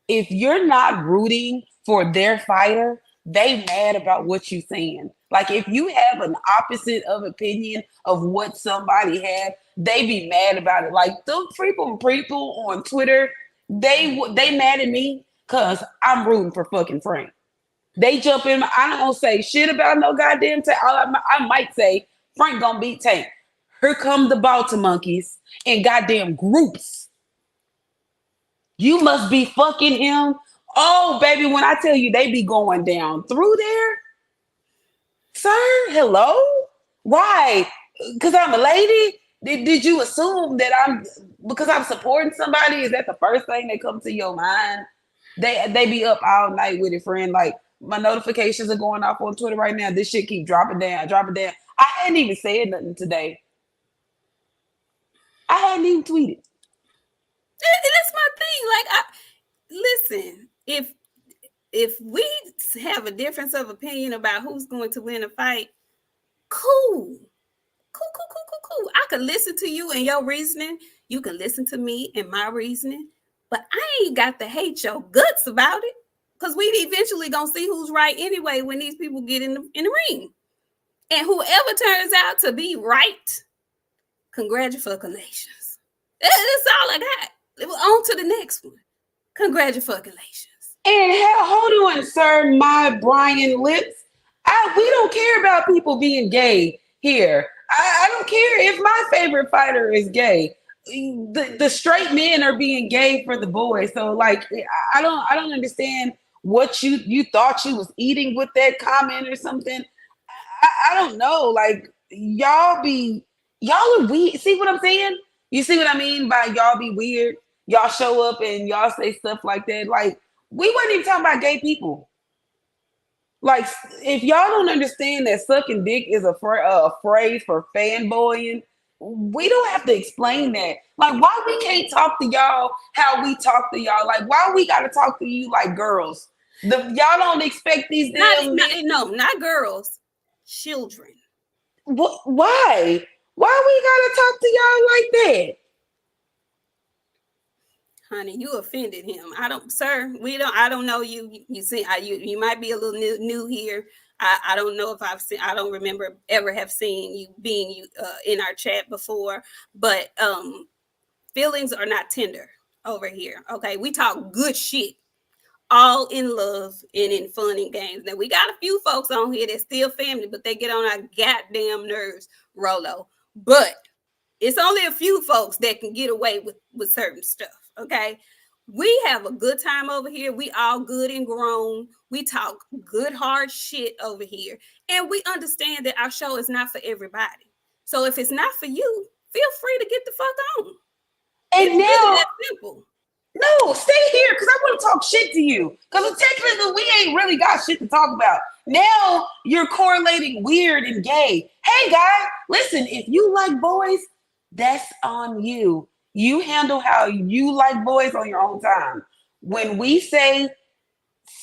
[SPEAKER 3] if you're not rooting for their fighter, they mad about what you saying. Like if you have an opposite of opinion of what somebody had, they be mad about it. Like those people on Twitter, they mad at me because I'm rooting for fucking Frank. They jump in. I don't say shit about no goddamn Tank. I might say Frank gonna beat Tank. Here come the Baltimore monkeys in goddamn groups. You must be fucking him. Oh, baby, when I tell you they be going down through there. Sir, hello? Why? Because I'm a lady? Did you assume that because I'm supporting somebody? Is that the first thing that comes to your mind? They be up all night with it, friend. Like, my notifications are going off on Twitter right now. This shit keep dropping down. I hadn't even said nothing today. I hadn't even tweeted.
[SPEAKER 2] That's my thing. Like, listen, if we have a difference of opinion about who's going to win a fight, cool. I can listen to you and your reasoning. You can listen to me and my reasoning. But I ain't got to hate your guts about it. Because we eventually going to see who's right anyway when these people get in the ring. And whoever turns out to be right, congratulations. That's all I got. On to the next one. Congratulations.
[SPEAKER 3] And hold on, sir, my Brian lips. We don't care about people being gay here. I don't care if my favorite fighter is gay. The straight men are being gay for the boys. So like I don't understand what you thought you was eating with that comment or something. I don't know. Like y'all are weird. See what I'm saying? You see what I mean by y'all be weird? Y'all show up and y'all say stuff like that. Like we wasn't even talking about gay people. Like if y'all don't understand that sucking dick is a phrase for fanboying, we don't have to explain that. Like why we can't talk to y'all how we talk to y'all? Like why we gotta talk to you like girls? Y'all don't expect these damn
[SPEAKER 2] not girls, children.
[SPEAKER 3] Why? Why we gotta talk to y'all like that?
[SPEAKER 2] Honey, you offended him. I don't know you. You see, you might be a little new here. I don't know if I've seen. I don't remember ever have seen you being in our chat before. But feelings are not tender over here. Okay, we talk good shit, all in love and in fun and games. Now we got a few folks on here that's still family, but they get on our goddamn nerves, Rolo. But it's only a few folks that can get away with certain stuff. Okay. We have a good time over here. We all good and grown. We talk good, hard shit over here. And we understand that our show is not for everybody. So if it's not for you, feel free to get the fuck on.
[SPEAKER 3] And
[SPEAKER 2] it's
[SPEAKER 3] now,
[SPEAKER 2] really that simple.
[SPEAKER 3] No, stay here because I want to talk shit to you. Because technically we ain't really got shit to talk about. Now you're correlating weird and gay. Hey, guy, listen, if you like boys, that's on you. You handle how you like boys on your own time. When we say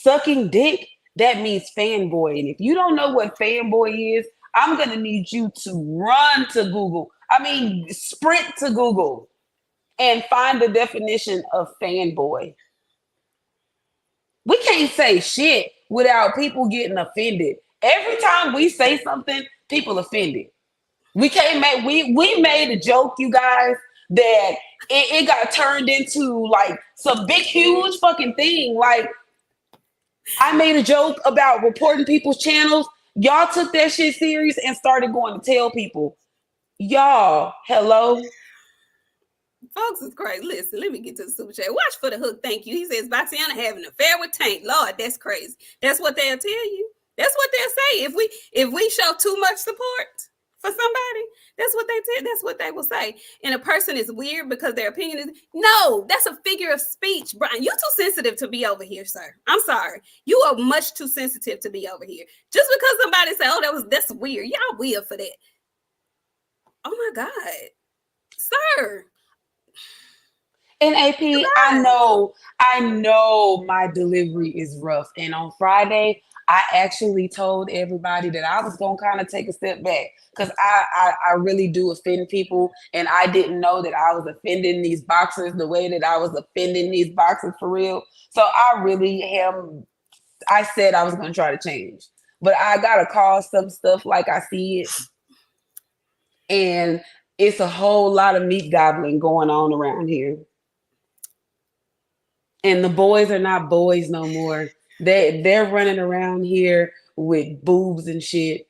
[SPEAKER 3] sucking dick, that means fanboy. And if you don't know what fanboy is, I'm going to need you to run to Google. Sprint to Google and find the definition of fanboy. We can't say shit without people getting offended. Every time we say something, people offended. We made a joke, you guys, that it got turned into like some big, huge fucking thing. Like I made a joke about reporting people's channels. Y'all took that shit serious and started going to tell people. Y'all, hello?
[SPEAKER 2] Folks is crazy. Listen, let me get to the super chat. Watch for the hook. Thank you. He says, BOXIANA having an affair with Tank. Lord, that's crazy. That's what they'll tell you. That's what they'll say. If we show too much support for somebody, that's what they will say. And a person is weird because their opinion is no, that's a figure of speech. Brian, you're too sensitive to be over here, sir. I'm sorry. You are much too sensitive to be over here. Just because somebody say, oh, that's weird. Y'all weird for that. Oh my God. Sir.
[SPEAKER 3] And AP, I know my delivery is rough. And on Friday, I actually told everybody that I was going to kind of take a step back because I really do offend people. And I didn't know that I was offending these boxers the way that I was offending these boxers for real. So I said I was going to try to change. But I got to call some stuff like I see it. And it's a whole lot of meat gobbling going on around here. And the boys are not boys no more. They're running around here with boobs and shit.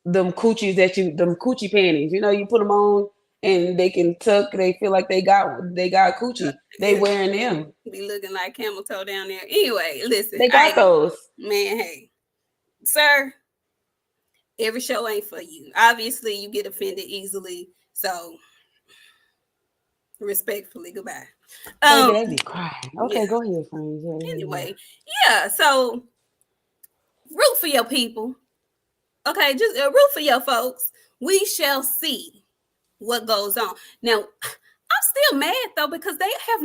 [SPEAKER 3] Them coochie panties, you put them on and they can tuck. They feel like they got coochie. They wearing them.
[SPEAKER 2] Be looking like camel toe down there. Anyway, listen.
[SPEAKER 3] They got those.
[SPEAKER 2] Man, hey, sir, every show ain't for you. Obviously, you get offended easily. So, respectfully, goodbye.
[SPEAKER 3] They be crying. Okay, yeah. Go ahead, friends. Yeah,
[SPEAKER 2] anyway, yeah. So, root for your people. Okay, just root for your folks. We shall see what goes on. Now, I'm still mad though because they have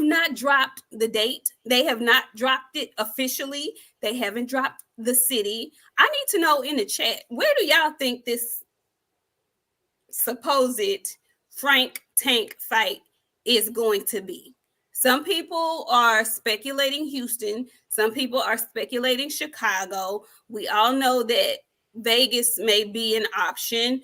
[SPEAKER 2] not dropped the date. They have not dropped it officially. They haven't dropped the city. I need to know in the chat, where do y'all think this supposed Frank Tank fight is going to be? Some people are speculating Houston. Some people are speculating Chicago. We all know that Vegas may be an option.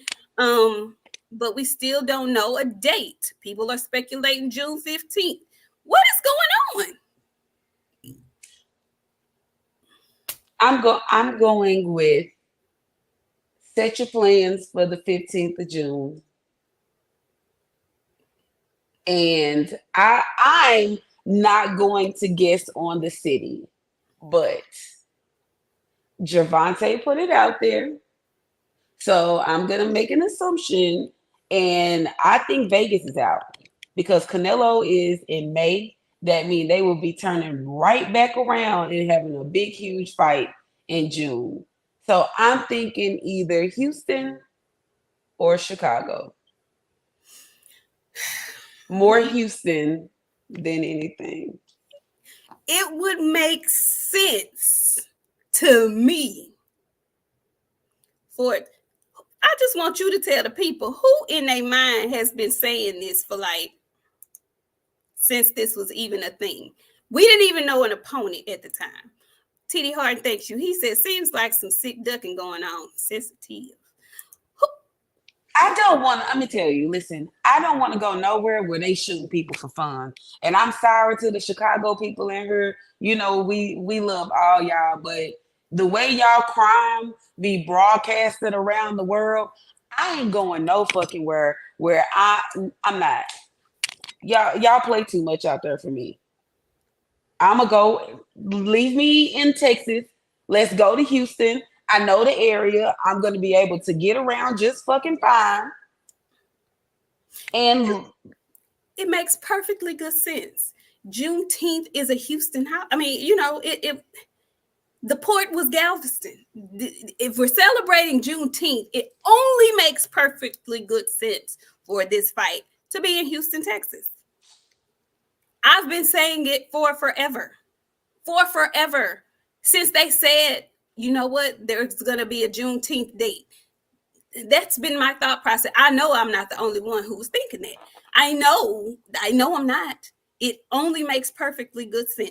[SPEAKER 2] but we still don't know a date. People are speculating June 15th. What is going on?
[SPEAKER 3] I'm going with set your plans for the 15th of June. And I'm not going to guess on the city, but Gervonta put it out there. So I'm gonna make an assumption, and I think Vegas is out because Canelo is in May. That means they will be turning right back around and having a big, huge fight in June. So I'm thinking either Houston or Chicago. More Houston than anything.
[SPEAKER 2] It would make sense to me for it. I just want you to tell the people who in their mind has been saying this for like since this was even a thing. We didn't even know an opponent at the time. TD Hart thanks you. He said, seems like some sick ducking going on. Sensitive.
[SPEAKER 3] I don't want to, let me tell you, listen, I don't want to go nowhere where they shooting people for fun. And I'm sorry to the Chicago people in here. You know, we love all y'all, but the way y'all crime be broadcasted around the world, I ain't going no fucking where I'm not. Y'all play too much out there for me. I'ma go, leave me in Texas. Let's go to Houston. I know the area. I'm going to be able to get around just fucking fine. And
[SPEAKER 2] it makes perfectly good sense. Juneteenth is a Houston house. I mean, you know, the port was Galveston. If we're celebrating Juneteenth, it only makes perfectly good sense for this fight to be in Houston, Texas. I've been saying it for forever. Since they said, you know what, there's going to be a Juneteenth date. That's been my thought process. I know I'm not the only one who was thinking that. I know I'm not. It only makes perfectly good sense.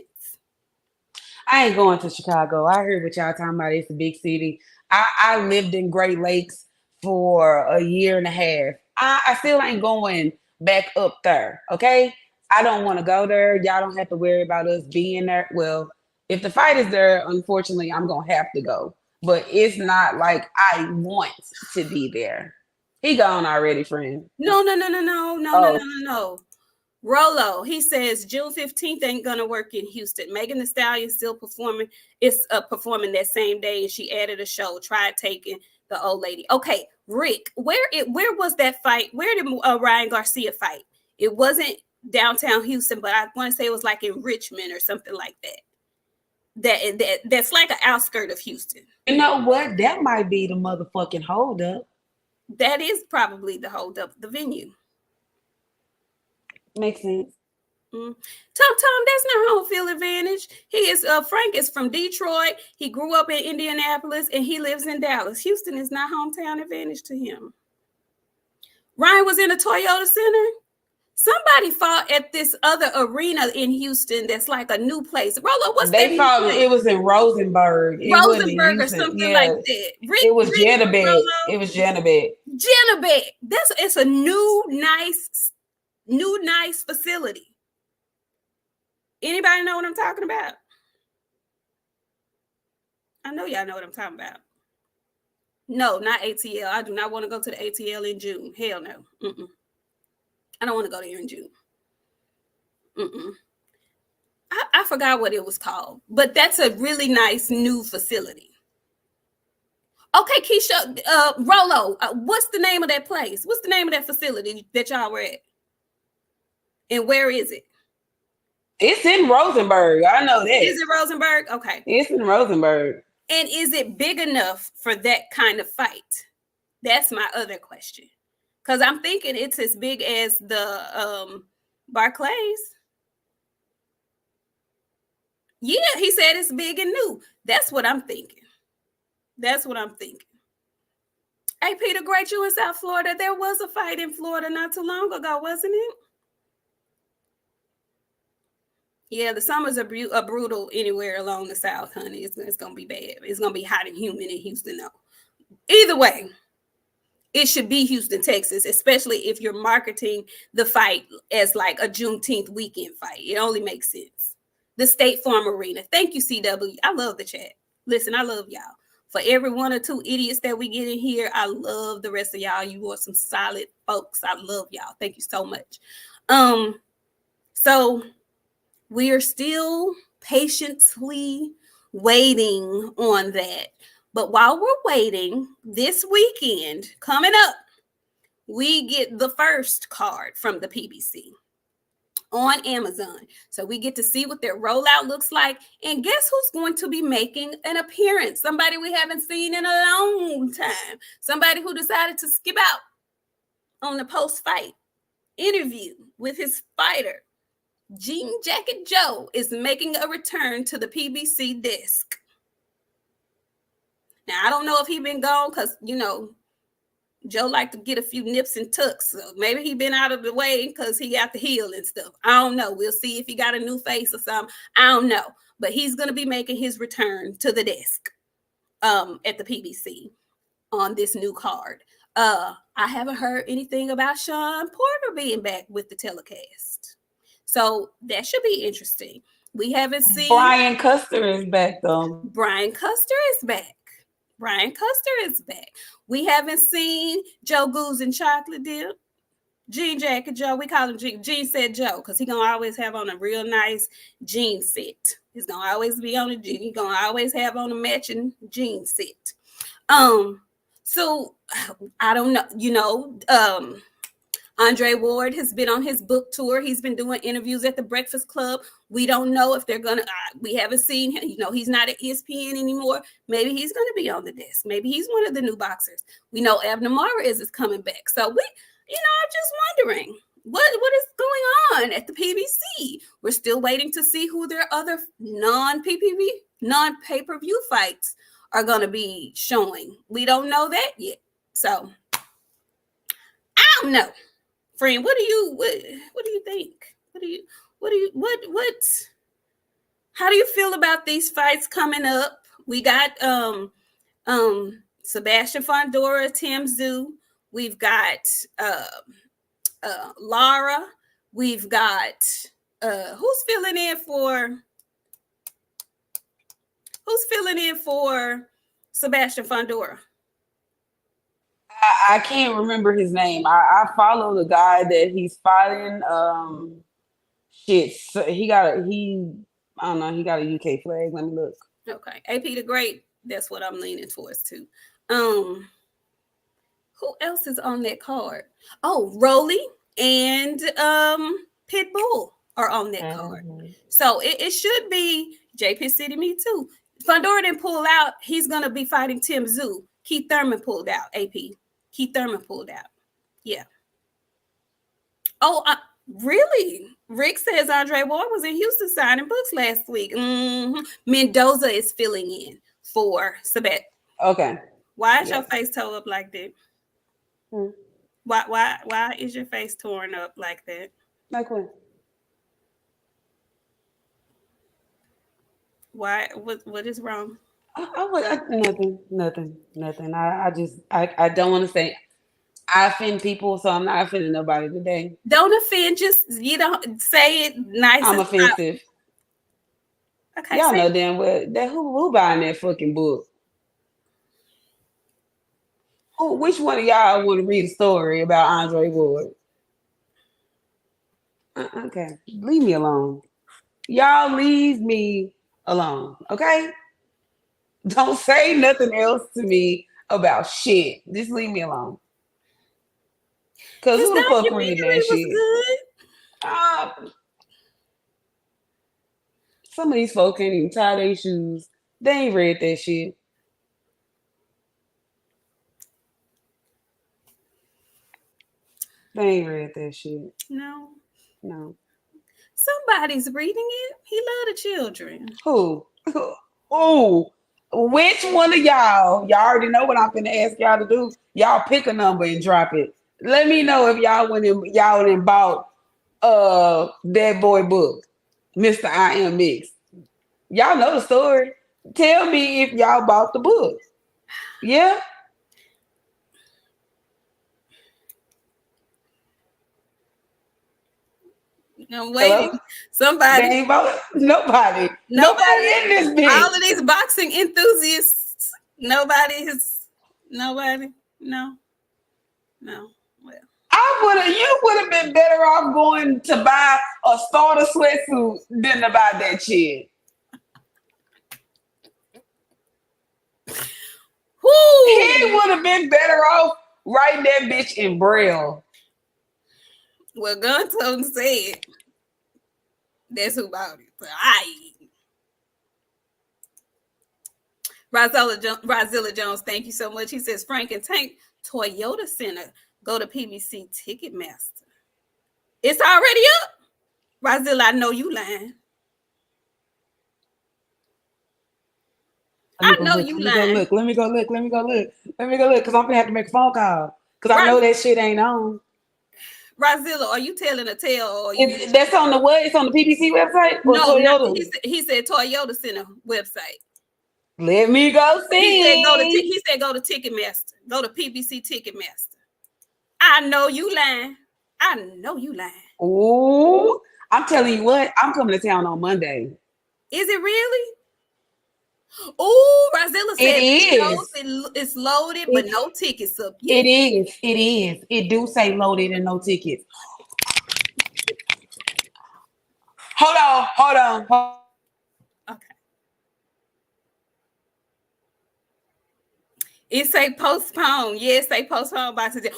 [SPEAKER 3] I ain't going to Chicago. I heard what y'all talking about. It's a big city. I lived in Great Lakes for a year and a half. I still ain't going back up there, okay? I don't want to go there. Y'all don't have to worry about us being there. Well, if the fight is there, unfortunately, I'm going to have to go. But it's not like I want to be there. He gone already, friend.
[SPEAKER 2] No. Rolo, he says June 15th ain't gonna work in Houston. Megan Thee Stallion still performing. It's performing that same day, and she added a show. Tried taking the old lady. Okay, Rick, where was that fight? Where did Ryan Garcia fight? It wasn't downtown Houston, but I want to say it was like in Richmond or something like that. That's like an outskirt of Houston.
[SPEAKER 3] You know what? That might be the motherfucking holdup.
[SPEAKER 2] That is probably the holdup, the venue.
[SPEAKER 3] Makes sense.
[SPEAKER 2] Tom, that's not home field advantage. He is Frank is from Detroit. He grew up in Indianapolis and he lives in Dallas. Houston is not hometown advantage to him. Ryan was in a Toyota Center. Somebody fought at this other arena in Houston that's like a new place. Rolo, what's that?
[SPEAKER 3] They fought. It was in Rosenberg.
[SPEAKER 2] Rosenberg or something like that.
[SPEAKER 3] It was Janabet. It was Janabet.
[SPEAKER 2] It's a new nice facility. Anybody know what I'm talking about? I know y'all know what I'm talking about. No, not ATL. I do not want to go to the ATL in June. Hell no. I don't want to go there in June. I forgot what it was called, but that's a really nice new facility. Okay, Keisha, Rolo, what's the name of that place? What's the name of that facility that y'all were at? And where is it?
[SPEAKER 3] It's in Rosenberg. I know that.
[SPEAKER 2] Is it Rosenberg? Okay.
[SPEAKER 3] It's in Rosenberg.
[SPEAKER 2] And is it big enough for that kind of fight? That's my other question. Because I'm thinking it's as big as the Barclays. Yeah, he said it's big and new. That's what I'm thinking. Hey, Peter, great you in South Florida. There was a fight in Florida not too long ago, wasn't it? Yeah, the summers are brutal anywhere along the South, honey. It's going to be bad. It's going to be hot and humid in Houston, though. Either way, it should be Houston, Texas, especially if you're marketing the fight as like a Juneteenth weekend fight. It only makes sense. The State Farm Arena. Thank you, CW. I love the chat. Listen, I love y'all. For every one or two idiots that we get in here, I love the rest of y'all. You are some solid folks. I love y'all. Thank you so much. So we are still patiently waiting on that. But while we're waiting, this weekend coming up, we get the first card from the PBC on Amazon. So we get to see what their rollout looks like. And guess who's going to be making an appearance? Somebody we haven't seen in a long time. Somebody who decided to skip out on the post-fight interview with his fighter. Jean Jacket Joe is making a return to the PBC desk. Now, I don't know if he's been gone because, you know, Joe liked to get a few nips and tucks. So maybe he been out of the way because he got the heel and stuff. I don't know. We'll see if he got a new face or something. I don't know. But he's going to be making his return to the desk at the PBC on this new card. I haven't heard anything about Sean Porter being back with the telecast. So that should be interesting. We haven't seen...
[SPEAKER 3] Brian Custer is back, though.
[SPEAKER 2] Brian Custer is back. Brian Custer is back. We haven't seen Joe Goose and Chocolate Dip. Jean Jacket Joe. We call him Jean Set Joe because he's going to always have on a real nice jean set. He's going to always be on a jean. He's going to always have on a matching jean set. So I don't know, you know, Andre Ward has been on his book tour. He's been doing interviews at the Breakfast Club. We don't know if they're going to, we haven't seen him. You know, he's not at ESPN anymore. Maybe he's going to be on the desk. Maybe he's one of the new boxers. We know Abner Mares is coming back. So we, you know, I'm just wondering what is going on at the PBC. We're still waiting to see who their other non-pay-per-view fights are going to be showing. We don't know that yet. So I don't know. Friend, what do you think? How do you feel about these fights coming up? We got Sebastian Fondora, Tim Tszyu. We've got Lara. We've got who's filling in for Sebastian Fondora?
[SPEAKER 3] I can't remember his name. I follow the guy that he's fighting. So he got a UK flag. Let me look.
[SPEAKER 2] Okay. AP the Great. That's what I'm leaning towards too. Who else is on that card? Oh, Rolly and Pitbull are on that card. So it should be JP City Me Too. Fondora didn't pull out. He's gonna be fighting Tim Tszyu. Keith Thurman pulled out. AP. Keith Thurman pulled out. Yeah. Oh, really? Rick says Andre Ward was in Houston signing books last week. Mm-hmm. Mendoza is filling in for Sabet.
[SPEAKER 3] Okay.
[SPEAKER 2] Why is your face toe up like that? Why is your face torn up like that?
[SPEAKER 3] Like what?
[SPEAKER 2] Why? What is wrong?
[SPEAKER 3] Nothing. I don't want to say I offend people, so I'm not offending nobody today.
[SPEAKER 2] Don't offend. Just you don't say it nice.
[SPEAKER 3] I'm offensive. Okay, y'all know damn well that who buying that fucking book? Which one of y'all want to read a story about Andre Ward? Okay, leave me alone. Y'all leave me alone, okay? Don't say nothing else to me about shit. Just leave me alone. Because who the fuck reading that shit? Some of these folks can't even tie their shoes. They ain't read that shit. They ain't read that shit.
[SPEAKER 2] No.
[SPEAKER 3] Somebody's
[SPEAKER 2] reading it. He love the children.
[SPEAKER 3] Who? Which one of y'all? Y'all already know what I'm finna ask y'all to do. Y'all pick a number and drop it. Let me know if y'all went and bought that boy book, Mr. I Am Mixed. Y'all know the story. Tell me if y'all bought the book. Yeah.
[SPEAKER 2] I'm waiting.
[SPEAKER 3] Hello?
[SPEAKER 2] Somebody.
[SPEAKER 3] Nobody in this bitch.
[SPEAKER 2] All of these boxing enthusiasts. Nobody. No. Well,
[SPEAKER 3] You would have been better off going to buy a starter sweatsuit than to buy that shit. He would have been better off writing that bitch in Braille.
[SPEAKER 2] Well, Gunton said that's who bought it. So Rozilla Jones, thank you so much. He says Frank and Tank Toyota Center. Go to PBC Ticketmaster. It's already up. Rozilla, I know you lying. I know you lying.
[SPEAKER 3] Let me go look. Because I'm gonna have to make a phone call. Because I know that shit ain't on.
[SPEAKER 2] Rozilla, are you telling a tale?
[SPEAKER 3] That's on the what? It's on the PBC website? Or
[SPEAKER 2] no,
[SPEAKER 3] Toyota?
[SPEAKER 2] He said Toyota Center website.
[SPEAKER 3] Let me go see.
[SPEAKER 2] He said go to Ticketmaster. Go to PBC Ticketmaster. I know you lying.
[SPEAKER 3] Ooh, I'm telling you what, I'm coming to town on Monday.
[SPEAKER 2] Is it really? Ooh, Rozilla said it's loaded, but no tickets up yet.
[SPEAKER 3] It is. It do say loaded and no tickets. Hold on.
[SPEAKER 2] Okay. It say postpone. Yes, say postpone by today.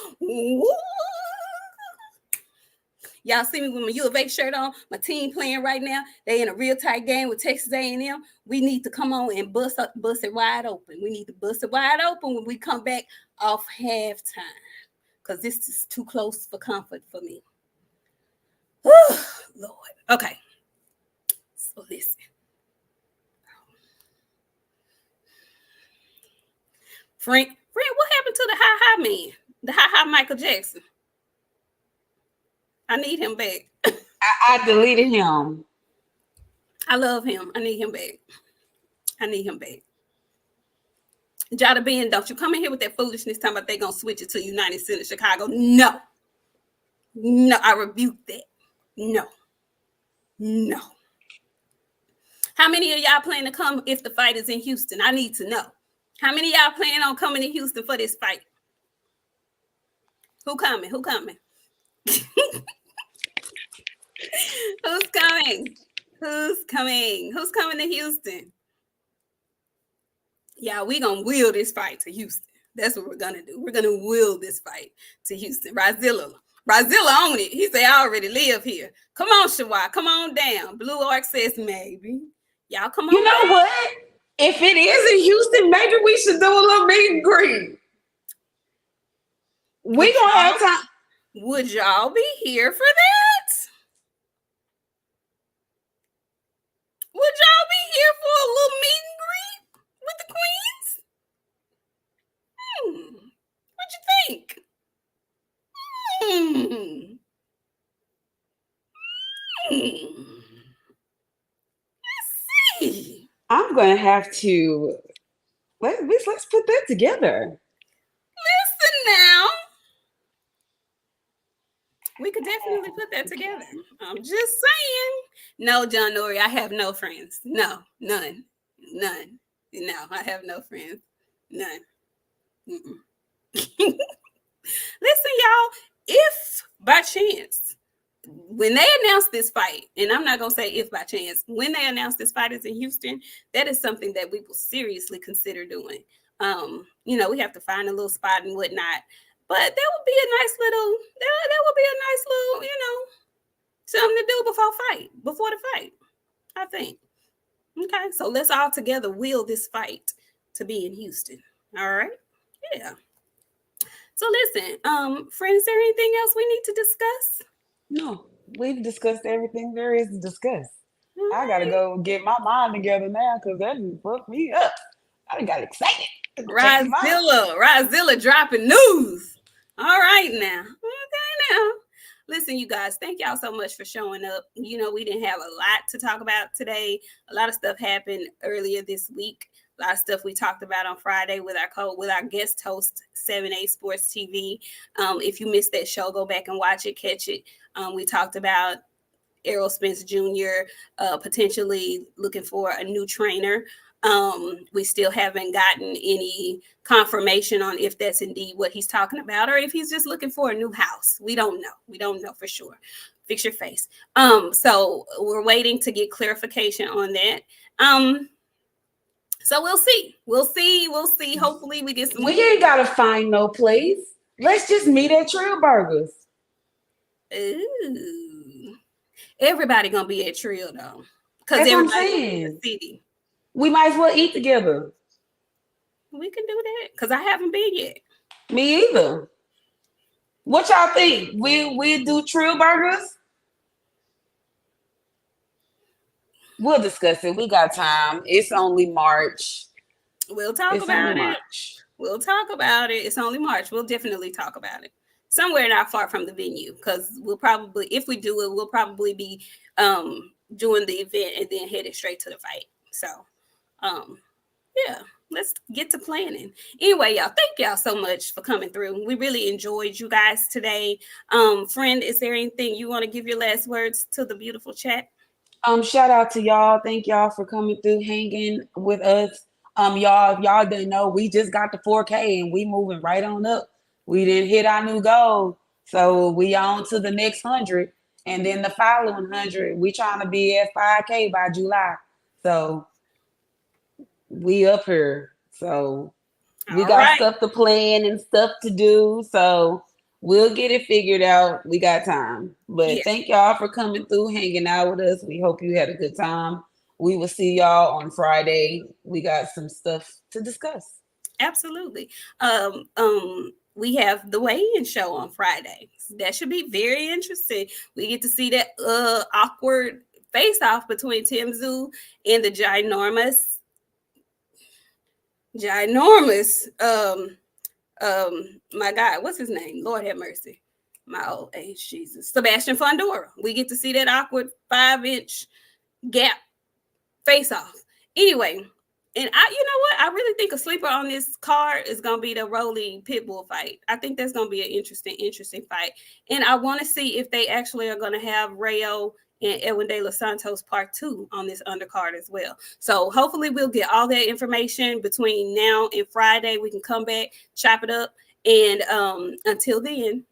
[SPEAKER 2] Y'all see me with my U of A shirt on, my team playing right now. They in a real tight game with Texas A&M. We need to come on and bust it wide open. We need to bust it wide open when we come back off halftime. Because this is too close for comfort for me. Oh, Lord. Okay. So listen. Frank, what happened to the hi-hi man? The hi-hi Michael Jackson. I need him back.
[SPEAKER 3] I deleted him.
[SPEAKER 2] I love him. I need him back. Jada Ben, don't you come in here with that foolishness talking about they gonna switch it to United Center Chicago. No, I rebuke that. No. How many of y'all plan to come if the fight is in Houston? I need to know. How many of y'all plan on coming to Houston for this fight? Who coming? Who's coming to Houston? Yeah, we gonna wheel this fight to Houston. That's what we're gonna do. We're gonna wheel this fight to Houston. Rozilla on it. He said, I already live here. Come on, Shawai. Come on down. Blue Arc says maybe. Y'all come on.
[SPEAKER 3] You know what? If it is in Houston, maybe we should do a little meet and greet. We gonna have time.
[SPEAKER 2] Would y'all be here for that? Would y'all be here for a little meet and greet with the queens? What you think? Let's see.
[SPEAKER 3] I'm gonna have to let's put that together.
[SPEAKER 2] Listen now. We could definitely put that together. I'm just saying. No, John Nori, I have no friends. No, none. No, I have no friends. None. Listen, y'all, if by chance, when they announce this fight, and I'm not going to say if by chance, when they announce this fight is in Houston, that is something that we will seriously consider doing. We have to find a little spot and whatnot. But that would be a nice little, something to do before the fight, I think. Okay, so let's all together will this fight to be in Houston. All right? Yeah. So listen, friends, is there anything else we need to discuss?
[SPEAKER 3] No, we've discussed everything there is to discuss. Right. I got to go get my mind together now because that fucked me up. I got excited.
[SPEAKER 2] Rozilla dropping news. All right now. Okay now. Listen, you guys, thank y'all so much for showing up. We didn't have a lot to talk about today. A lot of stuff happened earlier this week. A lot of stuff we talked about on Friday with our guest host, 7A Sports TV. If you missed that show, go back and watch it, catch it. We talked about Errol Spence Jr. Potentially looking for a new trainer. We still haven't gotten any confirmation on if that's indeed what he's talking about, or if he's just looking for a new house. We don't know. We don't know for sure. Fix your face. So we're waiting to get clarification on that. So we'll see. We'll see. Hopefully we get some.
[SPEAKER 3] We ain't gotta find no place. Let's just meet at Trill Burgers.
[SPEAKER 2] Ooh. Everybody gonna be at Trill though. Because
[SPEAKER 3] That's what I'm
[SPEAKER 2] everybody's in
[SPEAKER 3] saying.
[SPEAKER 2] the city.
[SPEAKER 3] We might as well eat together.
[SPEAKER 2] We can do that. Because I haven't been yet.
[SPEAKER 3] Me either. What y'all think? We do Trill Burgers? We'll discuss it. We got time. It's only March.
[SPEAKER 2] We'll talk about it. March. We'll talk about it. It's only March. We'll definitely talk about it. Somewhere not far from the venue, because we'll probably, if we do it, we'll probably be doing the event and then headed straight to the fight. So, yeah, let's get to planning. Anyway, y'all, thank y'all so much for coming through. We really enjoyed you guys today. Friend, is there anything you want to give your last words to the beautiful chat?
[SPEAKER 3] Shout out to y'all. Thank y'all for coming through, hanging with us. Y'all, if y'all didn't know, we just got the 4K and we moving right on up. We didn't hit our new goal, so we on to the next 100, and then the following 100. We trying to be at 5K by July, so we up here. So we got stuff to plan and stuff to do. So we'll get it figured out. We got time. But thank y'all for coming through, hanging out with us. We hope you had a good time. We will see y'all on Friday. We got some stuff to discuss.
[SPEAKER 2] Absolutely. We have the weigh-in show on Friday. That should be very interesting. We get to see that awkward face-off between Tim Tszyu and the ginormous my God, what's his name? Lord have mercy. My old age, Jesus. Sebastian Fundora. We get to see that awkward 5-inch gap face-off. Anyway, and you know what? I really think a sleeper on this card is going to be the Rolly Pitbull fight. I think that's going to be an interesting fight. And I want to see if they actually are going to have Rayo and Edwin De Los Santos part 2 on this undercard as well. So hopefully we'll get all that information between now and Friday. We can come back, chop it up. And until then,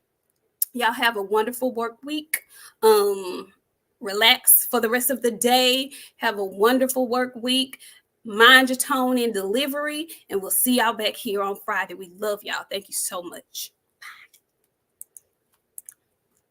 [SPEAKER 2] y'all have a wonderful work week. Relax for the rest of the day. Have a wonderful work week. Mind your tone and delivery. And we'll see y'all back here on Friday. We love y'all. Thank you so much.